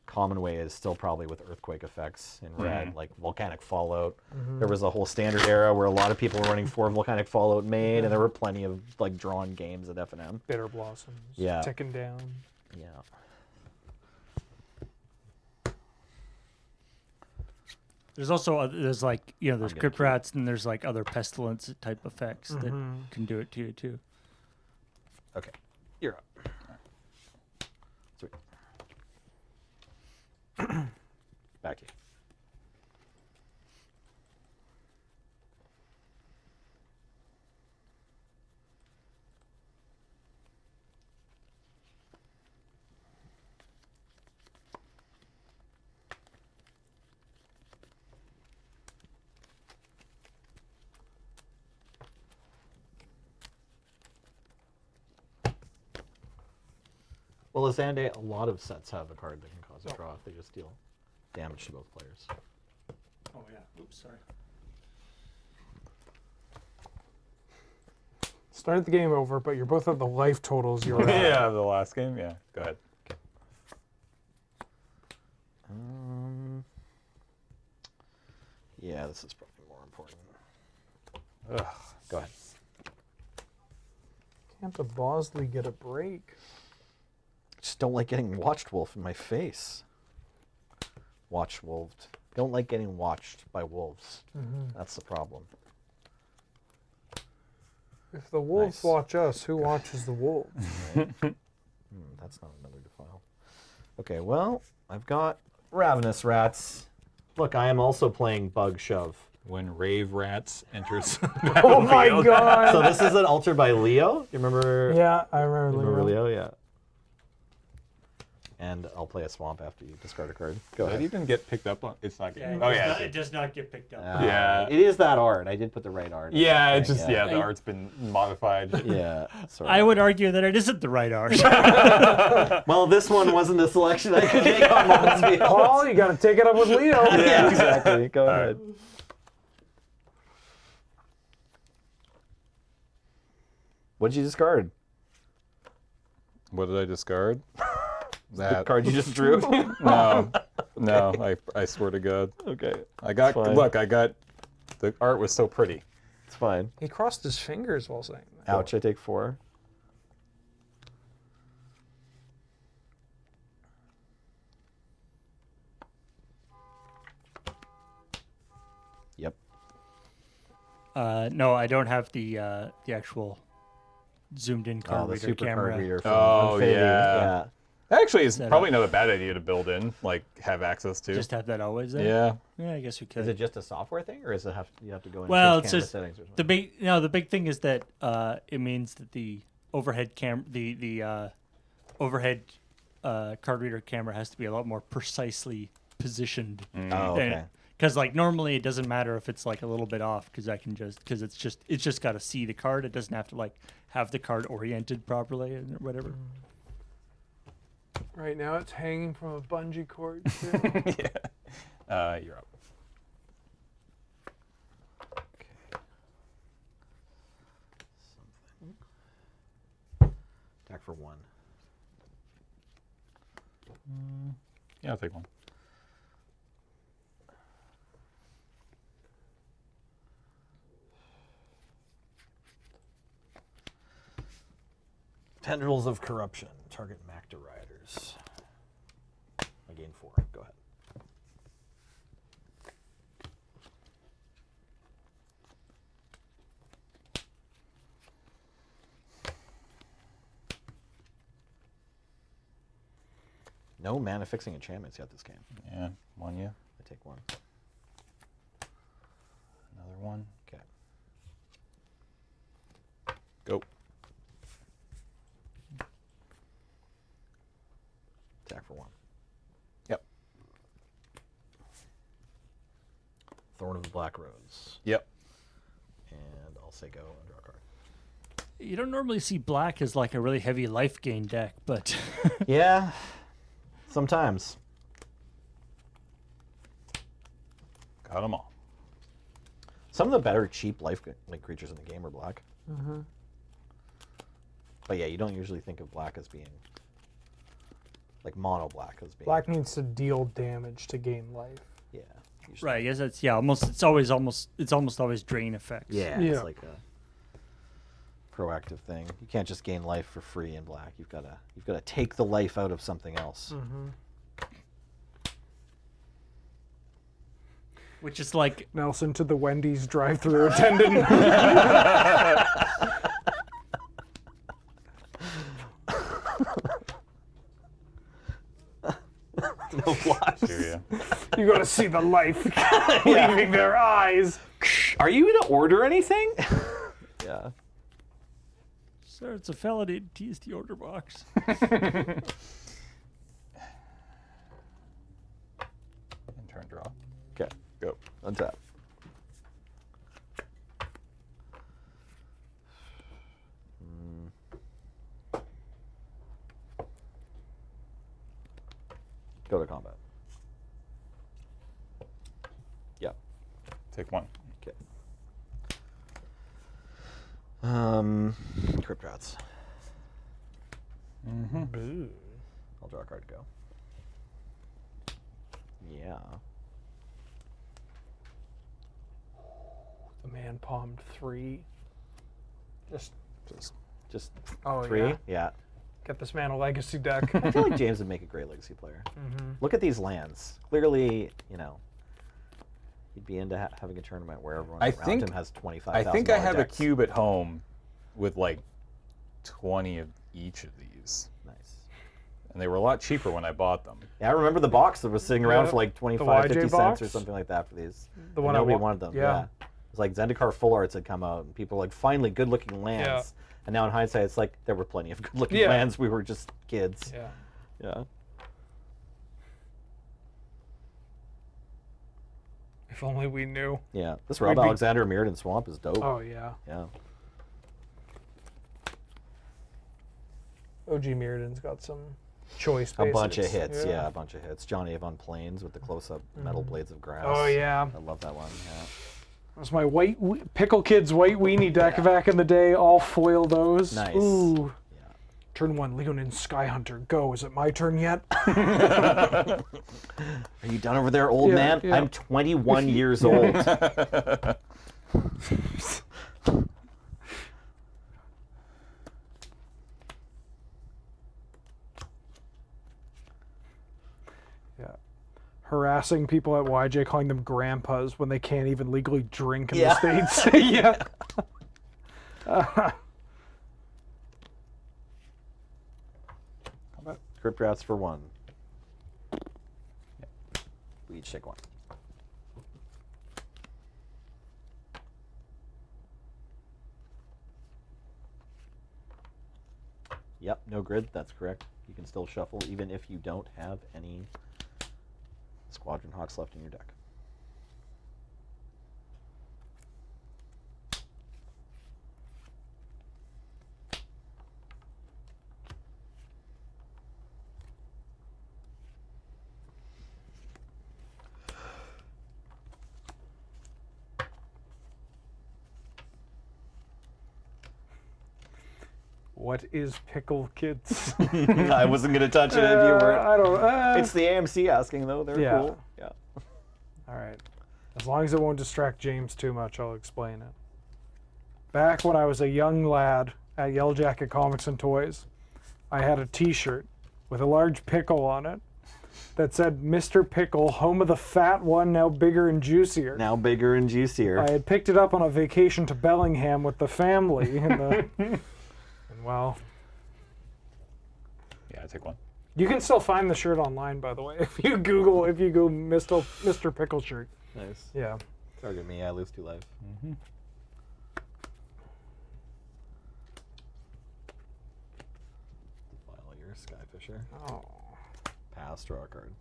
common way is still probably with earthquake effects in red, like volcanic fallout. There was a whole standard era where a lot of people were running 4 volcanic fallout made, and there were plenty of like drawn games at F&M. Bitter Blossoms. Yeah. Ticking down. Yeah. There's also there's like there's gonna Crypt Rats and there's like other pestilence type effects that can do it to you too. Okay. You're up. Sweet. Back to you. Well, Azande, a lot of sets have a card that can cause a draw if they just deal damage to both players. Oh yeah. Oops, sorry. Started the game over, but you're both at the life totals you're at. Yeah, the last game. Yeah, go ahead. Yeah, this is probably more important. Ugh. Go ahead. Can't the Bosley get a break? Just don't like getting watched wolf in my face. Watch wolved. Don't like getting watched by wolves. That's the problem. If the wolves Nice. watch us, who watches the wolves? That's not another defile. Okay, well, I've got Ravenous Rats. Look, I am also playing Bug Shove. When Rave Rats enters. Oh my god! So this is an altar by Leo. You remember? Yeah, I remember. Remember Leo. Leo? Yeah. And I'll play a swamp after you discard a card. Go Does that ahead. even get picked up on? It's not getting. it Oh does yeah. not- it does not get picked up. Yeah. It is that art. I did put the right art. on Yeah, the it's thing, just the art's been modified. Yeah. Sorry. I would argue that it isn't the right art. Well, this one wasn't the selection I could make on Mom's Field. Paul, you gotta take it up with Leo. Yeah, exactly. Go ahead. What'd you discard? What did I discard? The That. card you just drew? No, I swear to God. Okay. I got, Fine. look, the art was so pretty. It's fine. He crossed his fingers while saying that. Ouch, I take 4. Yep. No, I don't have the actual zoomed in card Oh, the reader super camera. card reader from Oh, Infinity. yeah. Actually, it's Set probably up. not a bad idea to build in, like have access to. Just have that always there. Yeah. Yeah, I guess we could. Is it just a software thing, or is it you have to go in Well, and it's change camera just settings or something? the big thing is that it means that the overhead overhead card reader camera has to be a lot more precisely positioned. Oh, okay. Because like normally it doesn't matter if it's like a little bit off because it's just got to see the card. It doesn't have to like have the card oriented properly and whatever. Right now it's hanging from a bungee cord. Too. Yeah. You're up. Attack for 1. Yeah, I'll take one. Tendrils of Corruption. Target Macta Riders. I gain 4. Go ahead. No mana fixing enchantments yet this game. Yeah, one, yeah. I take 1. Another one. Okay. Go. Attack for 1. Yep. Thorn of the Black Rose. Yep. And I'll say go and draw a card. You don't normally see black as like a really heavy life gain deck, but Yeah. Sometimes. Got them all. Some of the better cheap life creatures in the game are black. But yeah, you don't usually think of black as being like mono black as being Black needs to deal damage to gain life. Yeah. Usually. right. I guess that's almost it's almost always drain effects. Yeah, Yeah. it's like a proactive thing. You can't just gain life for free in black. You've got to take the life out of something else. Which is like Nelson to the Wendy's drive-through attendant. No black. Hear ya. You gotta see the life leaving their eyes. Are you going to order anything? Yeah. sir, it's a felony to tease the order box. And turn draw. Okay. Go. Untap. Go to combat. Yep. Take one. Okay. Crypt Rats. I'll draw a card to go. Yeah. The man palmed 3. Just Just oh 3? yeah. Yeah. Get this man a legacy deck. I feel like James would make a great legacy player. Look at these lands. Clearly, he'd be into having a tournament where everyone I around think- him has 25,000. I think I have decks. a cube at home with like 20 of each of these. Nice. and they were a lot cheaper when I bought them. Yeah, I remember the box that was sitting around Yeah, for like the 25, YJ 50 cents or box? something like that for these. The And one I nobody wa- wanted them. yeah. It was like Zendikar Full Arts had come out, and people were like, finally, good-looking lands. Yeah. And now in hindsight, it's like there were plenty of good-looking Yeah. lands. We were just kids. Yeah. Yeah. If only we knew. Yeah. This Rob We'd be- Alexander Mirrodin Swamp is dope. Oh yeah. Yeah. OG Mirrodin's got some choice. A bunch of basics. hits. Yeah, a bunch of hits. Johnny Avon Plains with the close-up metal blades of grass. Oh yeah. I love that one. Yeah. That was my Pickle Kids white weenie deck back in the day. All foil those. Nice. Ooh. Yeah. Turn 1, Leonin Skyhunter. Go. Is it my turn yet? Are you done over there, old Yeah, man? yeah. I'm 21 years old. Yeah. Harassing people at YJ, calling them grandpas when they can't even legally drink in Yeah. the States. Yeah. Crypt Rats for one. We each take one. Yep, no grid. That's correct. You can still shuffle even if you don't have any Squadron Hawks left in your deck. What is Pickle Kids? I wasn't gonna touch it if you were. I don't. It's the AMC asking though. They're Yeah. cool. Yeah. All right. As long as it won't distract James too much, I'll explain it. Back when I was a young lad at Yellow Jacket Comics and Toys, I had a T-shirt with a large pickle on it that said "Mr. Pickle, home of the fat one, now bigger and juicier." Now bigger and juicier. I had picked it up on a vacation to Bellingham with the family, and well, Yeah, I take one. you can still find the shirt online, by the way, if you Google Mr. Pickle shirt. Nice. Yeah. Target me. I lose 2 life. File your Skyfisher. Oh. Pass. Draw a card.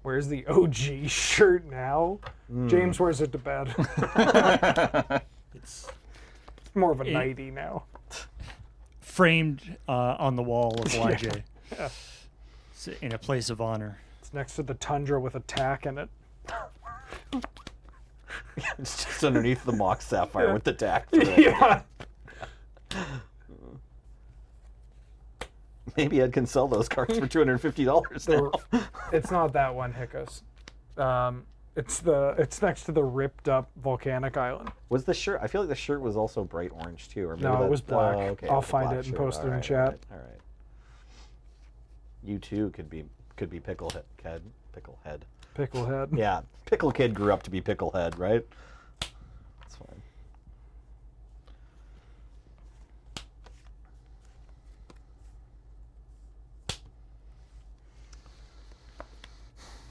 Where's the OG shirt now? James wears it to bed. It's More of a nightie now. framed on the wall of YJ. It's in a place of honor. It's next to the Tundra with a tack in it. It's just underneath the mock sapphire with the tack through it. Yeah. Maybe Ed can sell those cards for $250 now. It's not that one, Hickus. It's next to the ripped up volcanic island. Was the shirt? I feel like the shirt was also bright orange too. Or maybe No, it that- was black. okay, I'll the find black it and shirt. post it in Alright, chat. All right. You too could be Picklehead. Picklehead. Picklehead. Yeah, Pickle Kid grew up to be Picklehead, right? That's fine.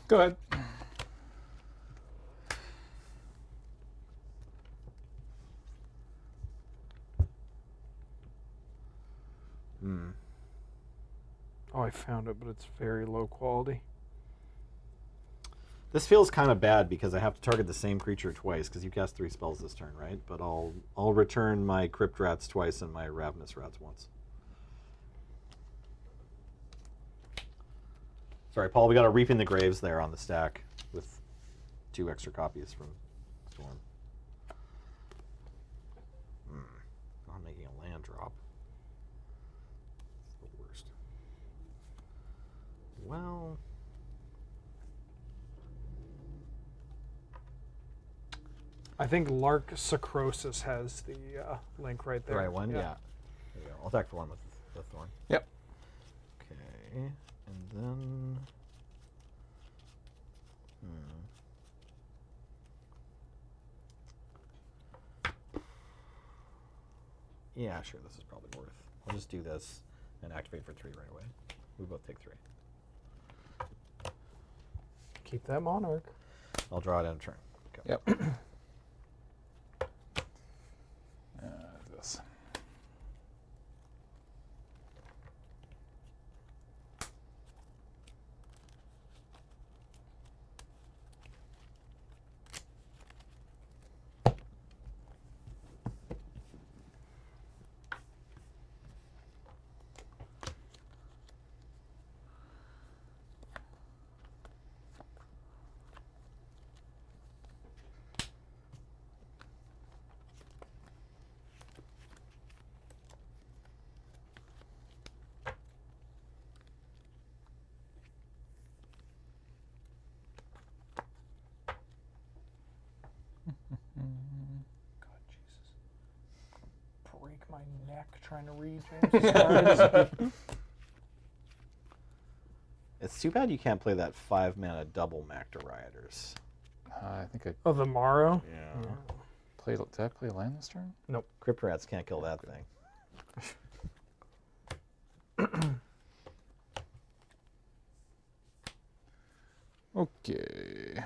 Go ahead. Oh, I found it, but it's very low quality. This feels kind of bad because I have to target the same creature twice because you cast 3 spells this turn, right? But I'll return my Crypt Rats twice and my Ravenous Rats once. Sorry, Paul, we got a Reaping the Graves there on the stack with 2 extra copies from Storm. Not making a land drop. It's the worst. Well... I think Lark Sacrosis has the link right The there. right one? Yeah. There you go. I'll attack the one with the thorn. Yep. Okay. And then... Yeah, sure. This is probably worth. I'll just do this and activate for 3 right away. We both take 3. Keep that monarch. I'll draw it in a turn. Go. Yep. This. God, Jesus. Break my neck trying to read James's cards. It's too bad you can't play that 5-mana double Macta Rioters. I think I Oh, the Morrow? Yeah. played. Did I play land this turn? Crypt Rats can't kill that thing. Okay.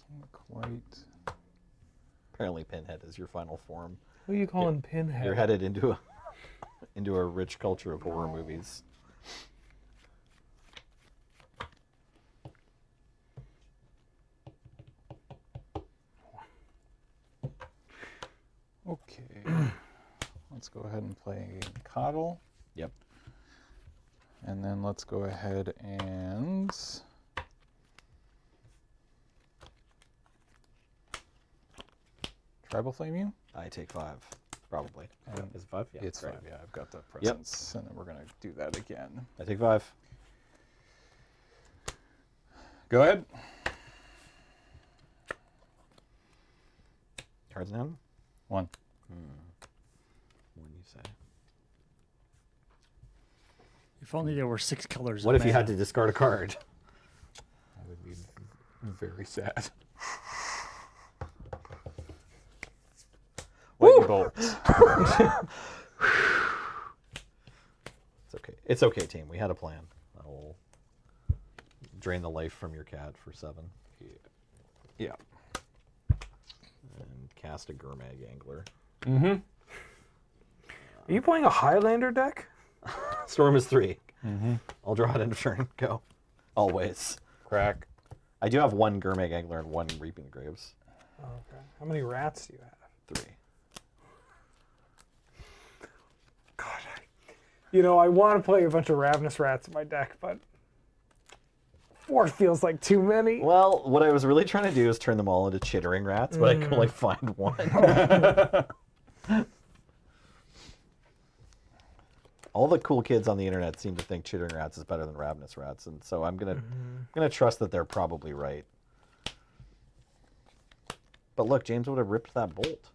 Can't quite. Apparently, Pinhead is your final form. Who are you calling Pinhead? You're headed into a rich culture of horror movies. Okay. Let's go ahead and play Coddle. Yep. And then let's go ahead and Tribal Flame you? I take 5, probably. Is it 5? Yeah, It's great. 5, yeah. I've got the presence. And then we're going to do that again. I take 5. Go ahead. Cards in hand? 1. What do you say? If only there were 6 colors. What of if you had mana. to discard a card? I would be very sad. Lightning bolt. It's okay. It's okay, team. We had a plan. I'll drain the life from your cat for 7. Yeah. And cast a Gurmag Angler. Mm-hmm. Are you playing a Highlander deck? Storm is 3. Mm-hmm. I'll draw it end of turn. Go. Always. Crack. I do have 1 Gurmag Angler and 1 Reaping the Graves. Oh, okay. How many rats do you have? 3. God, I want to play a bunch of Ravenous Rats in my deck, but 4 feels like too many. Well, what I was really trying to do is turn them all into Chittering Rats, but I could only find 1. All the cool kids on the internet seem to think Chittering Rats is better than Ravenous Rats, and so I'm gonna trust that they're probably right. But look, James would have ripped that bolt.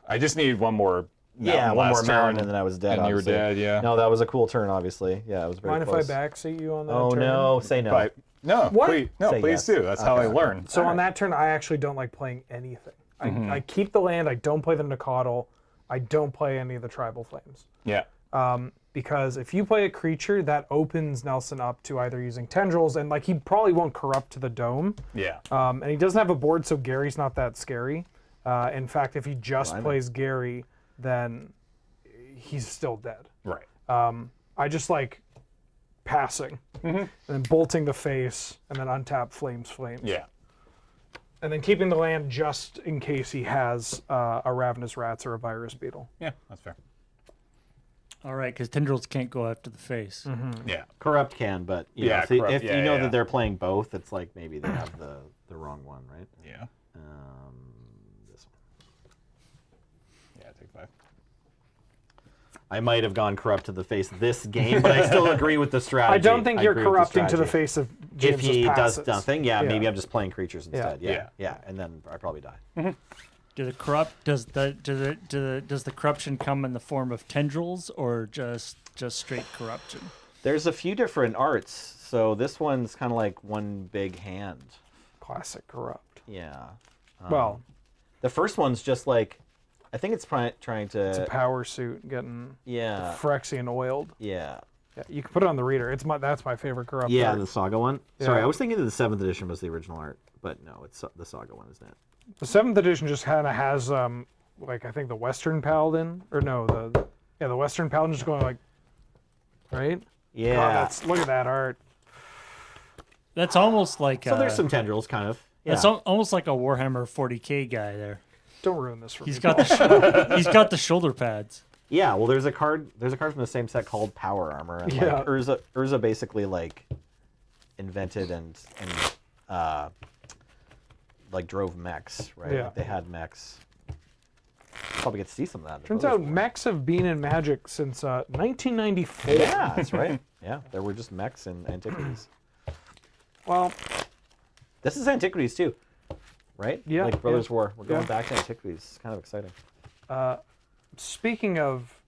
I just needed one more. Yeah, one more last mountain, turn, and then I was dead. And you were obviously. dead, yeah. No, that was a cool turn, obviously. Yeah, it was very Mind close. if I backseat you on that Oh turn? no, say no. But no, What? please, no, Say please yes. do. That's how I learn. So on that turn, I actually don't like playing anything. I keep the land. I don't play the Nacatl. I don't play any of the Tribal Flames. Yeah. Because if you play a creature, that opens Nelson up to either using tendrils, and like he probably won't corrupt to the dome. Yeah. And he doesn't have a board, so Gary's not that scary. In fact, if he just plays Gary, then he's still dead. Right. I just like passing, and then bolting the face, and then untap flames. Yeah. And then keeping the land just in case he has a Ravenous Rats or a Virus Beetle. Yeah, that's fair. All right, because tendrils can't go after the face. Yeah. Corrupt can, but you know, Yeah, so corrupt, if yeah, you know yeah. that they're playing both, it's like maybe they have the wrong one, right? Yeah. This one. Yeah, take 5. I might have gone corrupt to the face this game, but I still agree with the strategy. I don't think you're agree with the corrupting to the strategy. face of If James's he passes. does nothing, yeah, maybe I'm just playing creatures instead. Yeah. Yeah, Yeah. yeah, and then I probably die. Do the corrupt does the corruption come in the form of tendrils or just straight corruption? There's a few different arts. So this one's kind of like one big hand. Classic corrupt. Yeah. Well, The first one's just like, I think it's trying to. it's a power suit getting Yeah. Phyrexian oiled. Yeah. Yeah, you can put it on the reader. That's my favorite corrupt. Yeah, art. the Saga one. Sorry, Yeah. I was thinking that the 7th edition was the original art, but no, it's the Saga one, isn't it? The 7th edition just kind of has like I think the Western Paladin or no the Western Paladin just going like, right? Yeah. God, look at that art. That's almost like So there's some tendrils, kind of. Yeah. that's almost like a Warhammer 40k guy there. Don't ruin this for me. He's got the shoulder pads. Yeah, well, there's a card from the same set called Power Armor. And Yeah. like Urza basically like invented and like drove mechs, right? Yeah. Like, they had mechs. Probably get to see some of that. in the Turns photos out more. mechs have been in Magic since 1994. Yeah, that's right. Yeah, there were just mechs in Antiquities. Well, This is Antiquities too, right? Yeah, Like Brothers yeah. War. We're going Yeah. back to Antiquities. It's kind of exciting. speaking of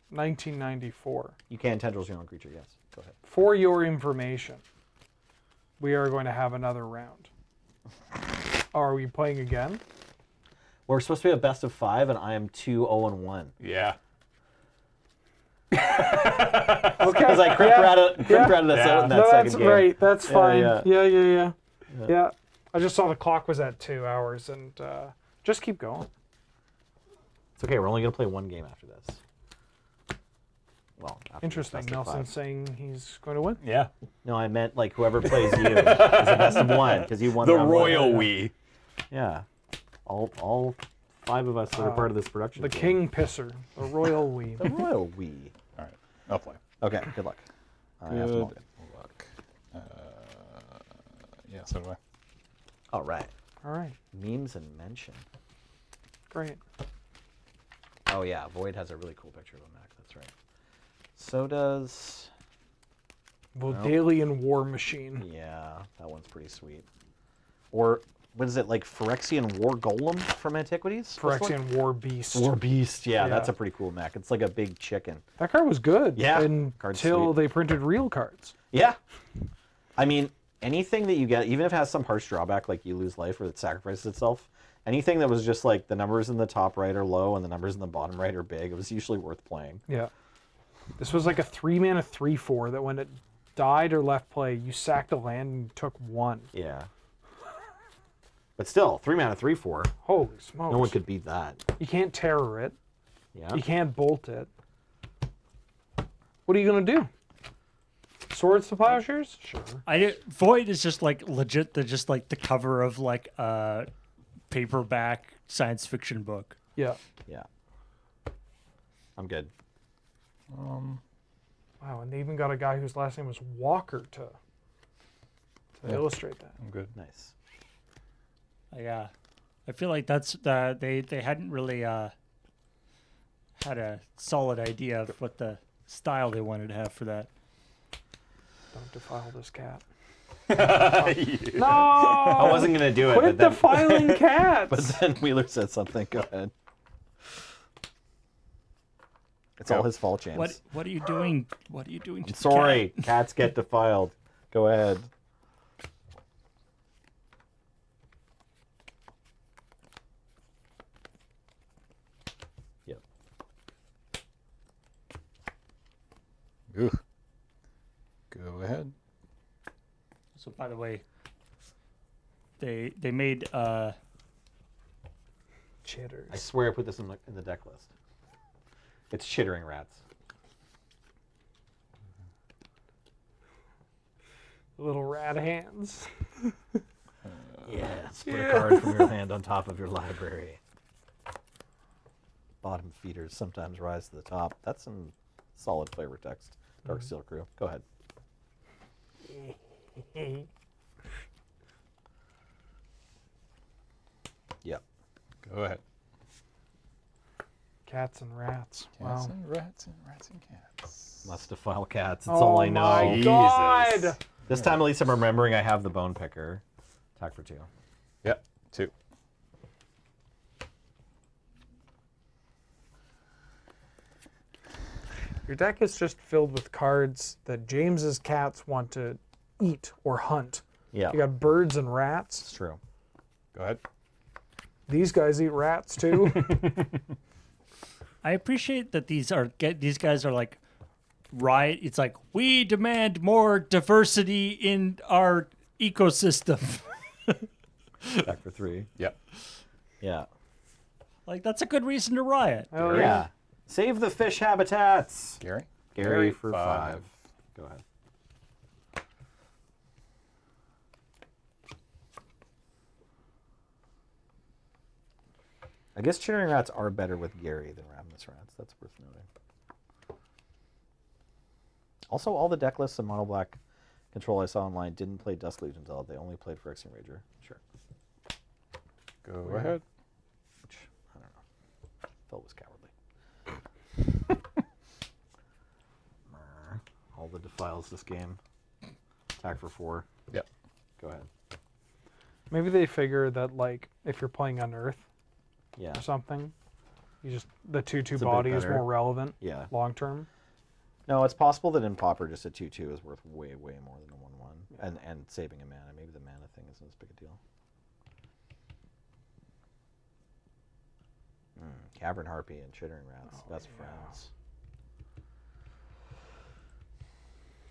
1994, You can tendrils your own creature. Yes. Go ahead. for your information, we are going to have another round. Are we playing again? We're supposed to be a best of 5, and I am 2-0-1. Yeah. Because I crit routed us out in that No, second that's game. right. That's fine. yeah. Yeah. I just saw the clock was at 2 hours, and just keep going. It's okay. We're only going to play one game after this. Well, after this Interesting. best of Nelson 5. saying he's going to win. Yeah. No, I meant like whoever plays you is the best of 1 because you won The round one. royal we. Yeah. All 5 of us that are part of this production. The team. king pisser, the royal we. The royal we. All right. I'll play. Okay. Good luck. I have to mold it. luck. Yeah, so do I. All right. All right, Memes and mention. great. Oh yeah, Void has a really cool picture of a mech. That's right. So does. Vodalian war machine. Yeah, that one's pretty sweet. Or what is it, like Phyrexian War Golem from Antiquities? This one? Phyrexian war beast. War Beast. Yeah, that's Yeah. a pretty cool mech. It's like a big chicken. That card was good. Yeah, card's Until sweet. they printed real cards. Yeah. I mean, anything that you get, even if it has some harsh drawback, like you lose life or it sacrifices itself, anything that was just like the numbers in the top right are low and the numbers in the bottom right are big, it was usually worth playing. Yeah. This was like a 3-mana 3/4 that when it died or left play, you sacked a land and took 1. Yeah. But still, 3-mana 3/4. Holy smokes. No one could beat that. You can't terror it. Yeah. You can't bolt it. What are you going to do? Swords to Plowshares? Sure. Void is just like legit the cover of like a paperback science fiction book. Yeah. Yeah. I'm good. Wow, and they even got a guy whose last name was Walker to illustrate that. I'm good. Nice. Yeah, I feel like that's they hadn't really had a solid idea of what the style they wanted to have for that. Don't defile this cat. I No! wasn't going to do it, Quit but then, defiling cats! but then Wheeler said something. Go ahead. It's all his fault, James. What are you doing? What are you doing? To the Sorry, cat? cats get defiled. Go ahead. Yep. Ooh. Go ahead. So by the way, they made Chitters. I swear I put this in the deck list. It's chittering rats. Little rat hands. Yes, put a card from your hand on top of your library. Bottom feeders sometimes rise to the top. That's some solid flavor text. Dark Steel Crew. Go ahead. Yep. Go ahead. Cats and rats. Cats Wow. and rats and rats and cats. Must defile cats. That's all I know. My Jesus. God! This time at least I'm remembering I have the bone picker. Attack for 2. Yep. 2. Your deck is just filled with cards that James's cats want to eat or hunt. Yeah, You got birds and rats. it's true. Go ahead. These guys eat rats too. I appreciate that these guys are like riot. It's like we demand more diversity in our ecosystem. Back for 3. Yep. Yeah. Like that's a good reason to riot. Oh, Yeah. Save the fish habitats. Gary? Gary for 5. 5. Go ahead. I guess chittering rats are better with Gary than ravenous rats. That's worth noting. Also, all the deck lists of mono black control I saw online didn't play Dusk Legion Zealot. They only played Phyrexian Rager. Sure. Go ahead. Which, I don't know. Felt was cowardly. All the defiles this game. Attack for 4. Yep. Go ahead. Maybe they figure that like if you're playing Unearth Yeah. or something, you just the 2/2 It's a bit body is better. more relevant Yeah. long term. No, it's possible that in Pauper just a 2/2 is worth way, way more than a 1/1. And saving a mana. Maybe the mana thing isn't as big a deal. Cavern Harpy and Chittering Rats. Best friends.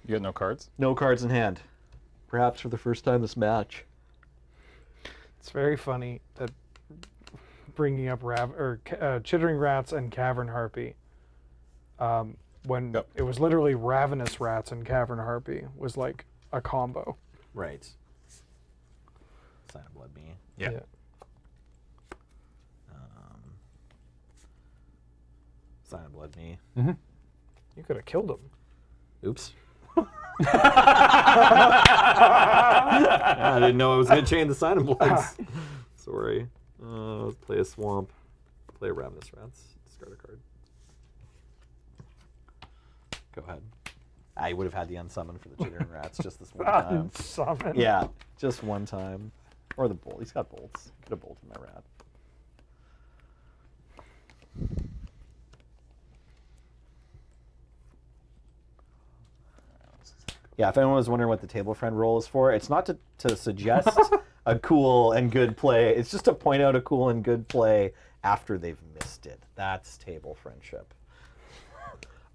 You got no cards? No cards in hand. Perhaps for the first time this match. It's very funny that bringing up Chittering Rats and Cavern Harpy, when Yep. it was literally Ravenous Rats and Cavern Harpy was like a combo. Right. Sign of Blood Me. Yeah. Sign of Blood Me. You could have killed him. Oops. I didn't know I was going to chain the Sign of Bloods. Sorry. Let's play a Swamp. Play a Ravenous Rats. Discard a card. Go ahead. I would have had the unsummon for the Chittering Rats just this one time. Summon. Yeah, just one time. Or the bolt. He's got bolts. Could have bolted my rat. Yeah, if anyone was wondering what the Table Friend roll is for, it's not to suggest a cool and good play. It's just to point out a cool and good play after they've missed it. That's Table Friendship.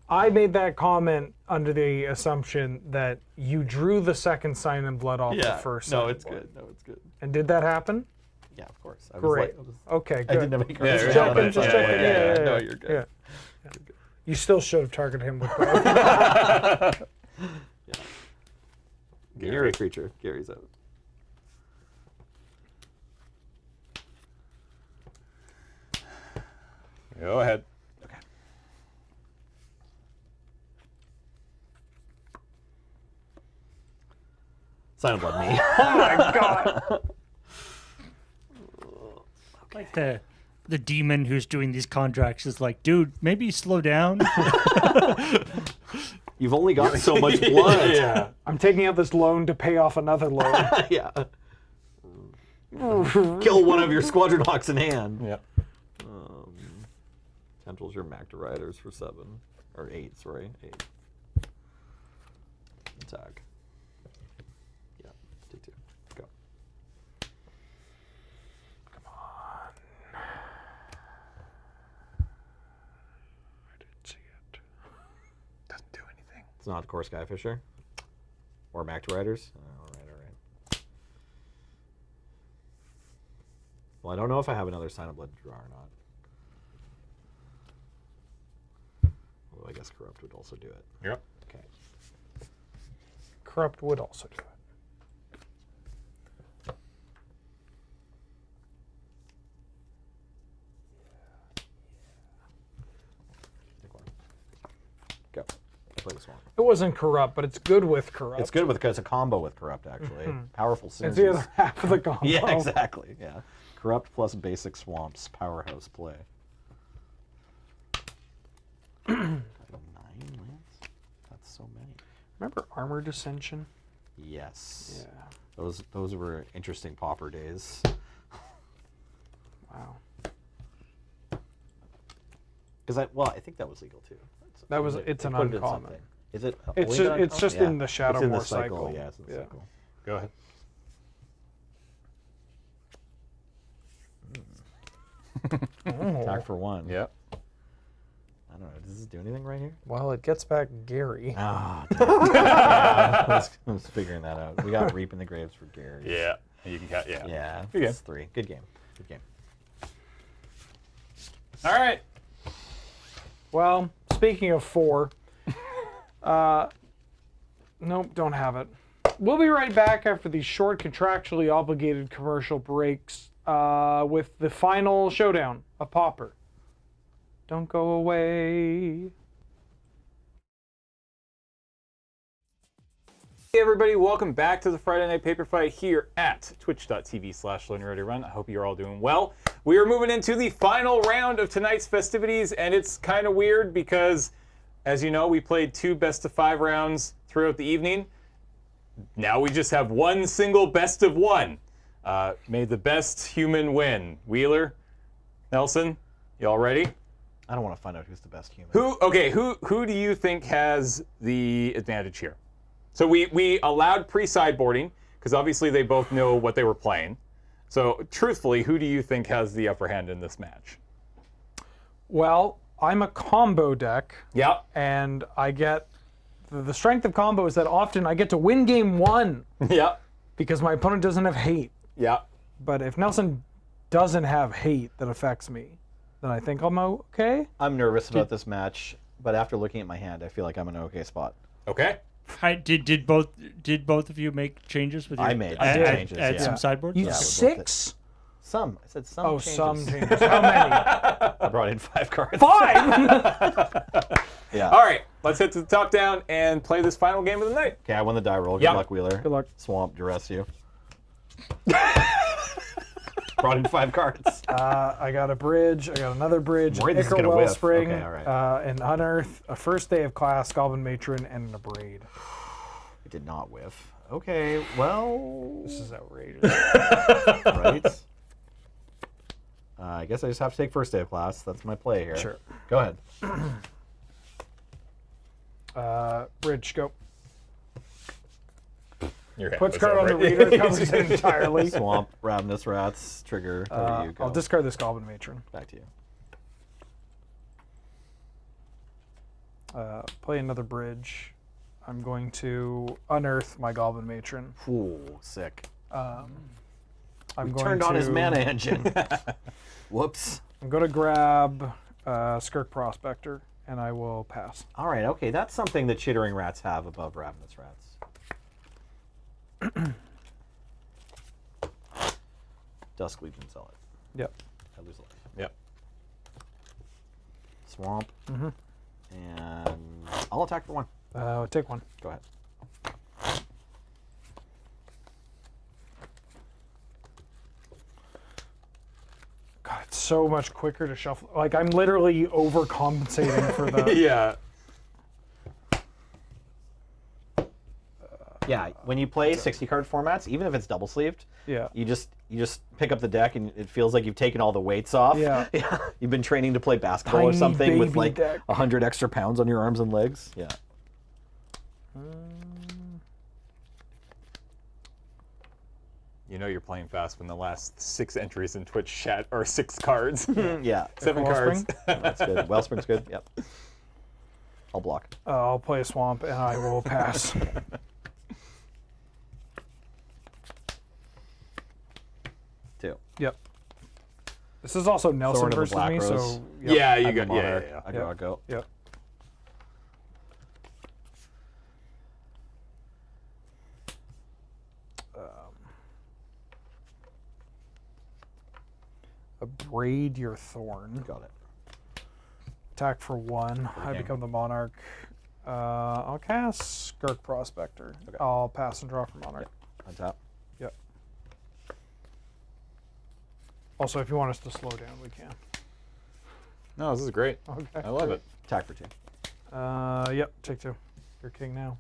I made that comment under the assumption that you drew the second Sign in Blood off the first. Sign in Blood. No, it's good. And did that happen? Yeah, of course. I Great. Was like, Okay, I good. didn't make Yeah, just you're checking, right. just checking. Yeah. No, you're good. Yeah. You still should have targeted him with both. Gary creature. Gary's out. Go ahead. Okay. Sign of Blood Me. Oh my god. Like the demon who's doing these contracts is like, dude, maybe slow down. You've only got so much blood. Yeah. I'm taking out this loan to pay off another loan. Yeah. Kill one of your Squadron Hawks in hand. Yeah. Tendrils your Magda Riders for 7. Or 8, sorry. 8. Attack. Yeah. Take 2. Go. I didn't see it. Doesn't do anything. It's not Core Skyfisher? Or Magda Riders? Alright. Well, I don't know if I have another Sign of Blood to draw or not. Although I guess Corrupt would also do it. Yep. Okay. Corrupt would also do it. Take one. Go. Play the Swamp. It wasn't corrupt, but it's good with corrupt. It's good because it's a combo with Corrupt, actually. Powerful synergies. It's the other half of the combo. Yeah, exactly. Yeah. Corrupt plus basic swamps, powerhouse play. 9 lands? That's so many. Remember Armor Dissension? Yes. Yeah. Those were interesting Pauper days. Wow. Because I think that was legal too. That was- They it's an put it in uncommon. something. Is it? It's only just an it's just uncommon? in the Shadow It's in the War cycle. Yeah, it's in the cycle. Go ahead. Attack for 1. Yep. I don't know. Does this do anything right here? Well, it gets back Gary. Ah, yeah, I was figuring that out. We got Reap in the Graves for Gary. Yeah. You can count. Yeah. Yeah. Good game. It's 3. Good game. Good game. All right. Well, speaking of 4, nope, don't have it. We'll be right back after these short contractually obligated commercial breaks with the final showdown of Pauper. Don't go away. Hey everybody, welcome back to the Friday Night Paper Fight here at twitch.tv/LoneReadyRun. I hope you're all doing well. We are moving into the final round of tonight's festivities, and it's kind of weird because, as you know, we played 2 best-of-5 rounds throughout the evening. Now we just have one single best of 1. May the best human win. Wheeler, Nelson, y'all ready? I don't want to find out who's the best human. Who do you think has the advantage here? So we allowed pre-sideboarding because obviously they both know what they were playing. So truthfully, who do you think has the upper hand in this match? Well, I'm a combo deck, Yep. and I get the strength of combo is that often I get to win game 1 Yep. because my opponent doesn't have hate. Yep. But if Nelson doesn't have hate that affects me, then I think I'm okay. I'm nervous about this match, but after looking at my hand, I feel like I'm in an okay spot. Okay. Hi, did both of you make changes with your? I made add, some changes, Add yeah. some sideboards. You Yeah, we'll 6? Some. I said some Oh, changes. some changes. How many? I brought in 5 cards. 5? Yeah. All right. Let's head to the top down and play this final game of the night. Okay, I won the die roll. Good Yep. luck, Wheeler. Good luck. Swamp, duress you. Brought in 5 cards. I got a bridge. I got another bridge. Worried this is Ichor gonna whiff. Wellspring. Okay, all right. An Unearth. A First Day of Class. Goblin Matron. And an Abrade. It did not whiff. Okay, well, This is outrageous. right. I guess I just have to take first day of class. That's my play here. Sure. Go ahead. Bridge. Go. Your hand Puts was card on the over it. reader. Covers it entirely. Swamp, Ravenous Rats, trigger. Over to you. Go. I'll discard this Goblin Matron. Back to you. Play another bridge. I'm going to unearth my Goblin Matron. Ooh, sick. I'm We going turned to, on his mana engine. Whoops. I'm going to grab Skirk Prospector, and I will pass. All right, okay, that's something that Chittering Rats have above Ravenous Rats. Dusk Legion, sell it. Yep. I lose a life. Yep. Swamp. And I'll attack for 1. Take 1. Go ahead. God, it's so much quicker to shuffle. Like, I'm literally overcompensating for the... Yeah. Yeah, when you play 60-card formats, even if it's double sleeved, Yeah. you just pick up the deck and it feels like you've taken all the weights off. Yeah. You've been training to play basketball or Tiny something with baby like deck. 100 extra pounds on your arms and legs. Yeah. You know you're playing fast when the last 6 entries in Twitch chat are 6 cards. Yeah. 7 Wellspring? cards. That's good. Wellspring's good. Yep. I'll block. I'll play a Swamp, and I will pass. 2. Yep. This is also Nelson Thorn of the versus Black me, Rose. so... Yep. Yeah, you I'm the got. Yeah, yeah, Monarch. yeah. I go. I go. Yep. Abrade your Thorn. Got it. Attack for 1. I game. become the Monarch. I'll cast Skirk Prospector. Okay. I'll pass and draw for Monarch. On top. Yep. Also, if you want us to slow down, we can. No, this is great. Okay. I love it. Attack for 2. Yep, take 2. You're king now.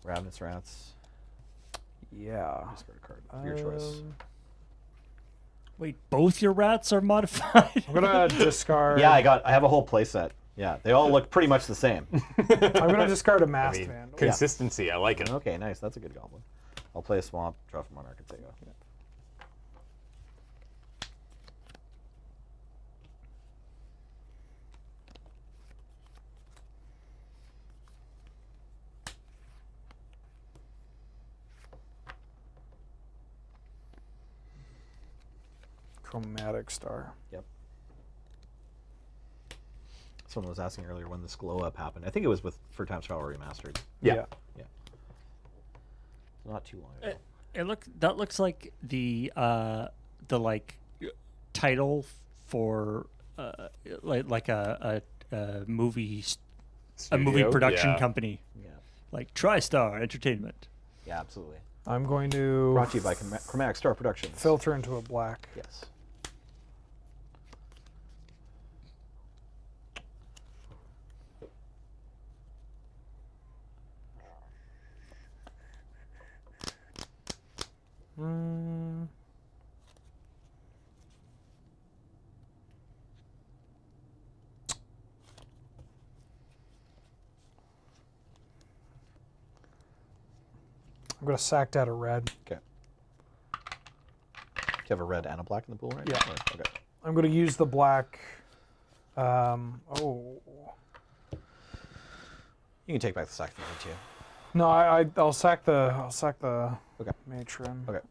Ravenous Rats. Yeah. Discard a card. Your choice. Wait, both your rats are modified? I'm gonna discard. Yeah, I have a whole playset. Yeah, they all look pretty much the same. I'm gonna discard a masked I mean, vandal. consistency. I like it. Okay, nice. That's a good goblin. I'll play a swamp, draw from Monarch, and take off. Chromatic star. Yep. Someone was asking earlier when this glow up happened. I think it was for Time Travel Remastered. Yeah. Not too long ago. That looks like the like title for like a movie Studio, production yeah. company, Yeah. like TriStar Entertainment. Yeah, absolutely. I'm going to Brought to you by Chromatic Star Productions. filter into a black. Yes. Mm. I'm gonna sack that a red. Okay. Do you have a red and a black in the pool right Yeah. now? Okay. I'm gonna use the black. Oh You can take back the sack if you need to. no, I'll sack the Okay. matron. Okay.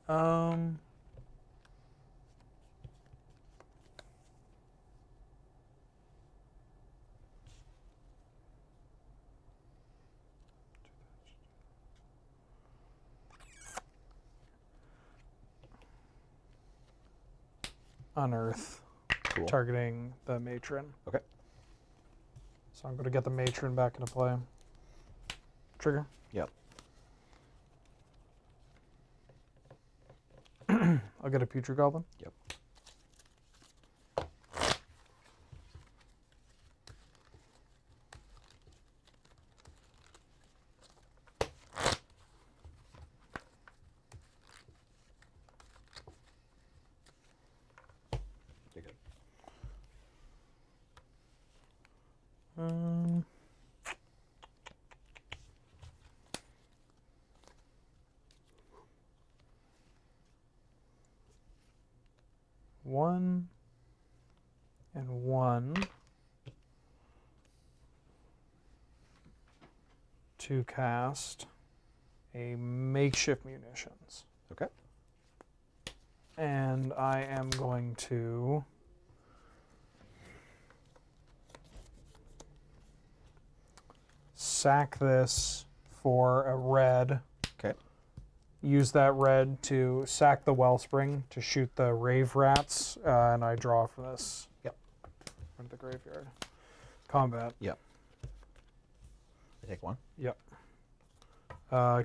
Unearth, Cool. targeting the matron. Okay. So I'm gonna get the matron back into play. Trigger. Yep. I'll get a putrid goblin. Yep. You're good. One and one to cast a makeshift munitions. Okay. And I am going to sack this for a red. Okay. Use that red to sack the wellspring to shoot the rave rats, and I draw from this. Yep. From the graveyard. Combat. Yep. I take one. Yep.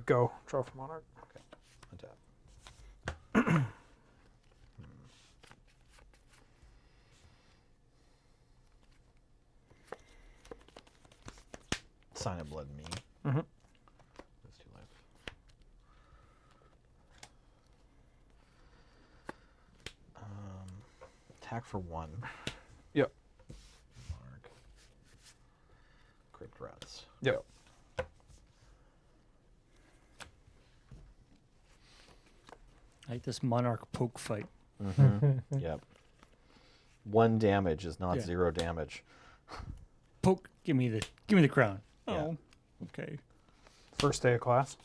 Go. Draw from Monarch. Okay. Untap. Sign of Blood and Me. Mhm. Those two life. Attack for one. Yep. Monarch. Crypt Rats. Yep. I like this Monarch poke fight. Yep. One damage is not Yeah. 0 damage. Poke, give me the crown. Yeah. Oh, okay. First day of class.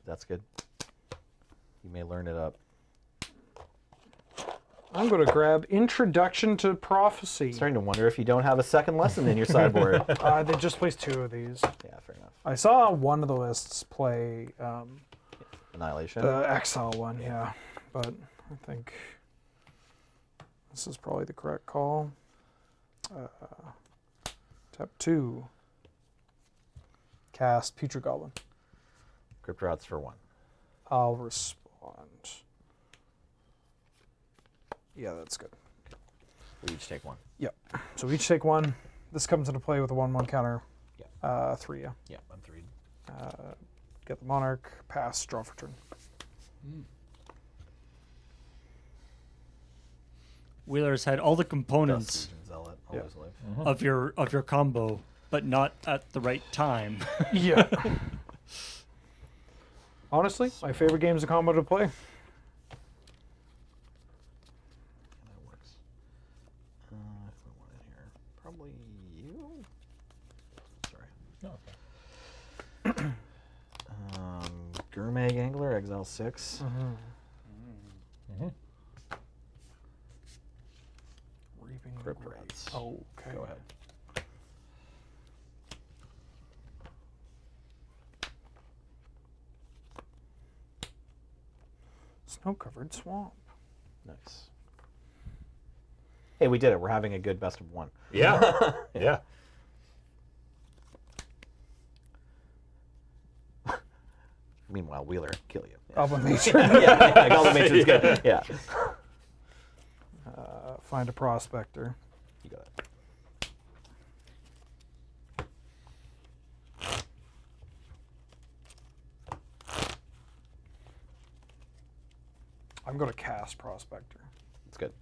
That's good. You may learn it up. I'm going to grab Introduction to Prophecy. Starting to wonder if you don't have a second lesson in your sideboard. They just placed 2 of these. Yeah, fair enough. I saw one of the lists play Annihilation. the Exile one, yeah. But I think this is probably the correct call. Tap 2. Cast Putrid Goblin. Crypt Rats for one. I'll respond. Yeah, that's good. We each take one. Yep. So we each take one. This comes into play with a 1/1 counter. Yeah. 3, yeah. Yeah, I'm 3. Get the Monarch, pass, draw for turn. Wheeler's had all the components Dust Legion Zealot, always live. of your combo, but not at the right time. Yeah. Honestly, my favorite game's a combo to play. That works. Who do I want in here? Probably you. Sorry. Gourmet Angler, Exile 6. Reaping Crypt Great. Rats. Oh, okay. Go ahead. Snow-covered swamp. Nice. Hey, we did it. We're having a good best of one. Yeah. Yeah. Meanwhile, Wheeler, kill you. Abomination. Yeah, Goblin Matron's good. Yeah. Find a prospector. You got it. I'm going to cast prospector. It's good.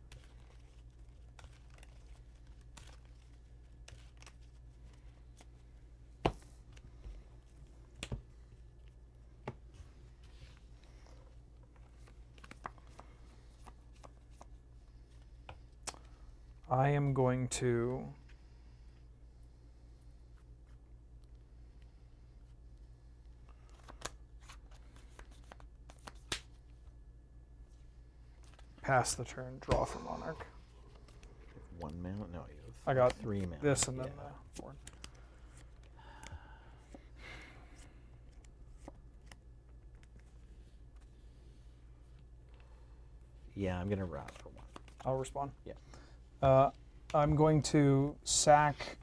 I am going to pass the turn, draw for Monarch. 1 mana? No, you have I got 3 mana. this and then Yeah. the board. Yeah, I'm gonna run for 1. I'll respond. Yeah. I'm going to sack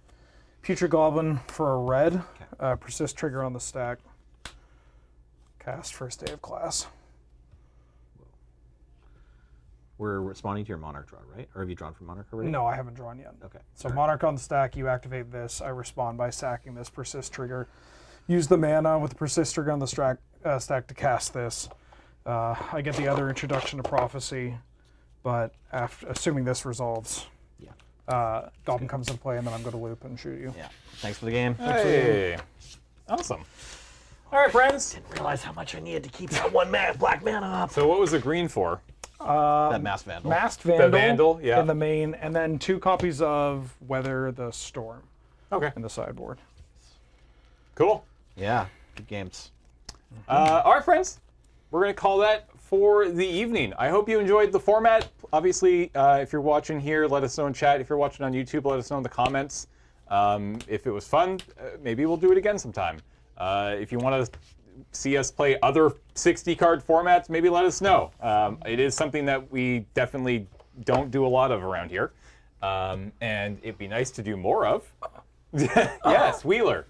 Putrid Goblin for a red. Persist trigger on the stack. Cast first day of class. We're responding to your Monarch draw, right? Or have you drawn from Monarch already? No, I haven't drawn yet. Okay. So Monarch on the stack, you activate this. I respond by sacking this persist trigger. Use the mana with the persist trigger on the stack to cast this. I get the other introduction to prophecy, but assuming this resolves, Yeah. Goblin comes into play, and then I'm going to loop and shoot you. Yeah. Thanks for the game. Hey. Awesome. All right, friends. Didn't realize how much I needed to keep that one black mana up. So what was the green for? That Masked Vandal. Masked Vandal, Vandal, yeah. in the main, and then 2 copies of Weather the Storm Okay. in the sideboard. Cool. Yeah. Good games. All right, friends. We're going to call that for the evening. I hope you enjoyed the format. Obviously, if you're watching here, let us know in chat. If you're watching on YouTube, let us know in the comments. If it was fun, maybe we'll do it again sometime. If you want to see us play other 60-card formats, maybe let us know. It is something that we definitely don't do a lot of around here. And it'd be nice to do more of. Yes, Wheeler.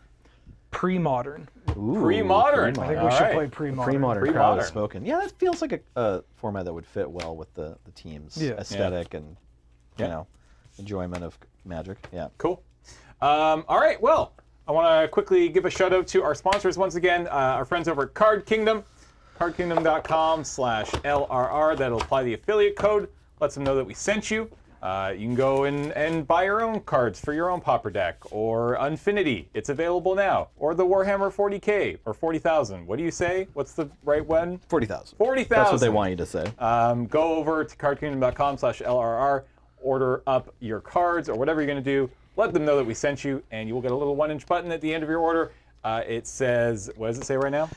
Pre-modern. Ooh, Pre-modern. I think we All should right. play pre-modern. Pre-modern crowd Pre-modern. has spoken. Yeah, that feels like a format that would fit well with the team's Yeah. aesthetic and you Yeah. know enjoyment of Magic. Yeah. Cool. All right, well, I want to quickly give a shout out to our sponsors once again, our friends over at Card Kingdom, cardkingdom.com/LRR. That'll apply the affiliate code, lets them know that we sent you. You can go and buy your own cards for your own Pauper deck, or Infinity. It's available now. Or the Warhammer 40K, or 40,000. What do you say? What's the right one? 40,000. 40,000. That's what they want you to say. Go over to cardkingdom.com/LRR, order up your cards, or whatever you're going to do. Let them know that we sent you, and you will get a little 1-inch button at the end of your order. It says, what does it say right now?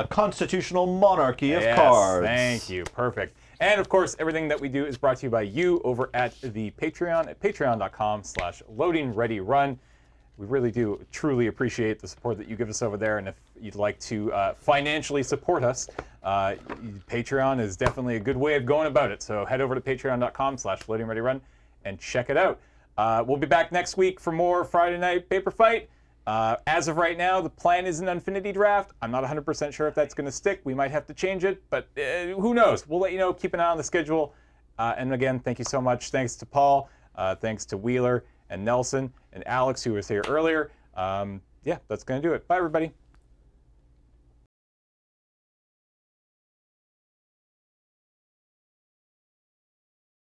Constitutional monarchy of Yes, cards. thank you. Perfect. And of course, everything that we do is brought to you by you over at the Patreon at patreon.com/loadingreadyrun. We really do truly appreciate the support that you give us over there. And if you'd like to financially support us, Patreon is definitely a good way of going about it. So head over to patreon.com/loadingreadyrun and check it out. We'll be back next week for more Friday Night Paper Fight. As of right now, the plan is an Infinity draft. I'm not 100% sure if that's going to stick. We might have to change it, but who knows? We'll let you know. Keep an eye on the schedule. And again, thank you so much. Thanks to Paul. Thanks to Wheeler and Nelson and Alex, who was here earlier. Yeah, that's going to do it. Bye, everybody.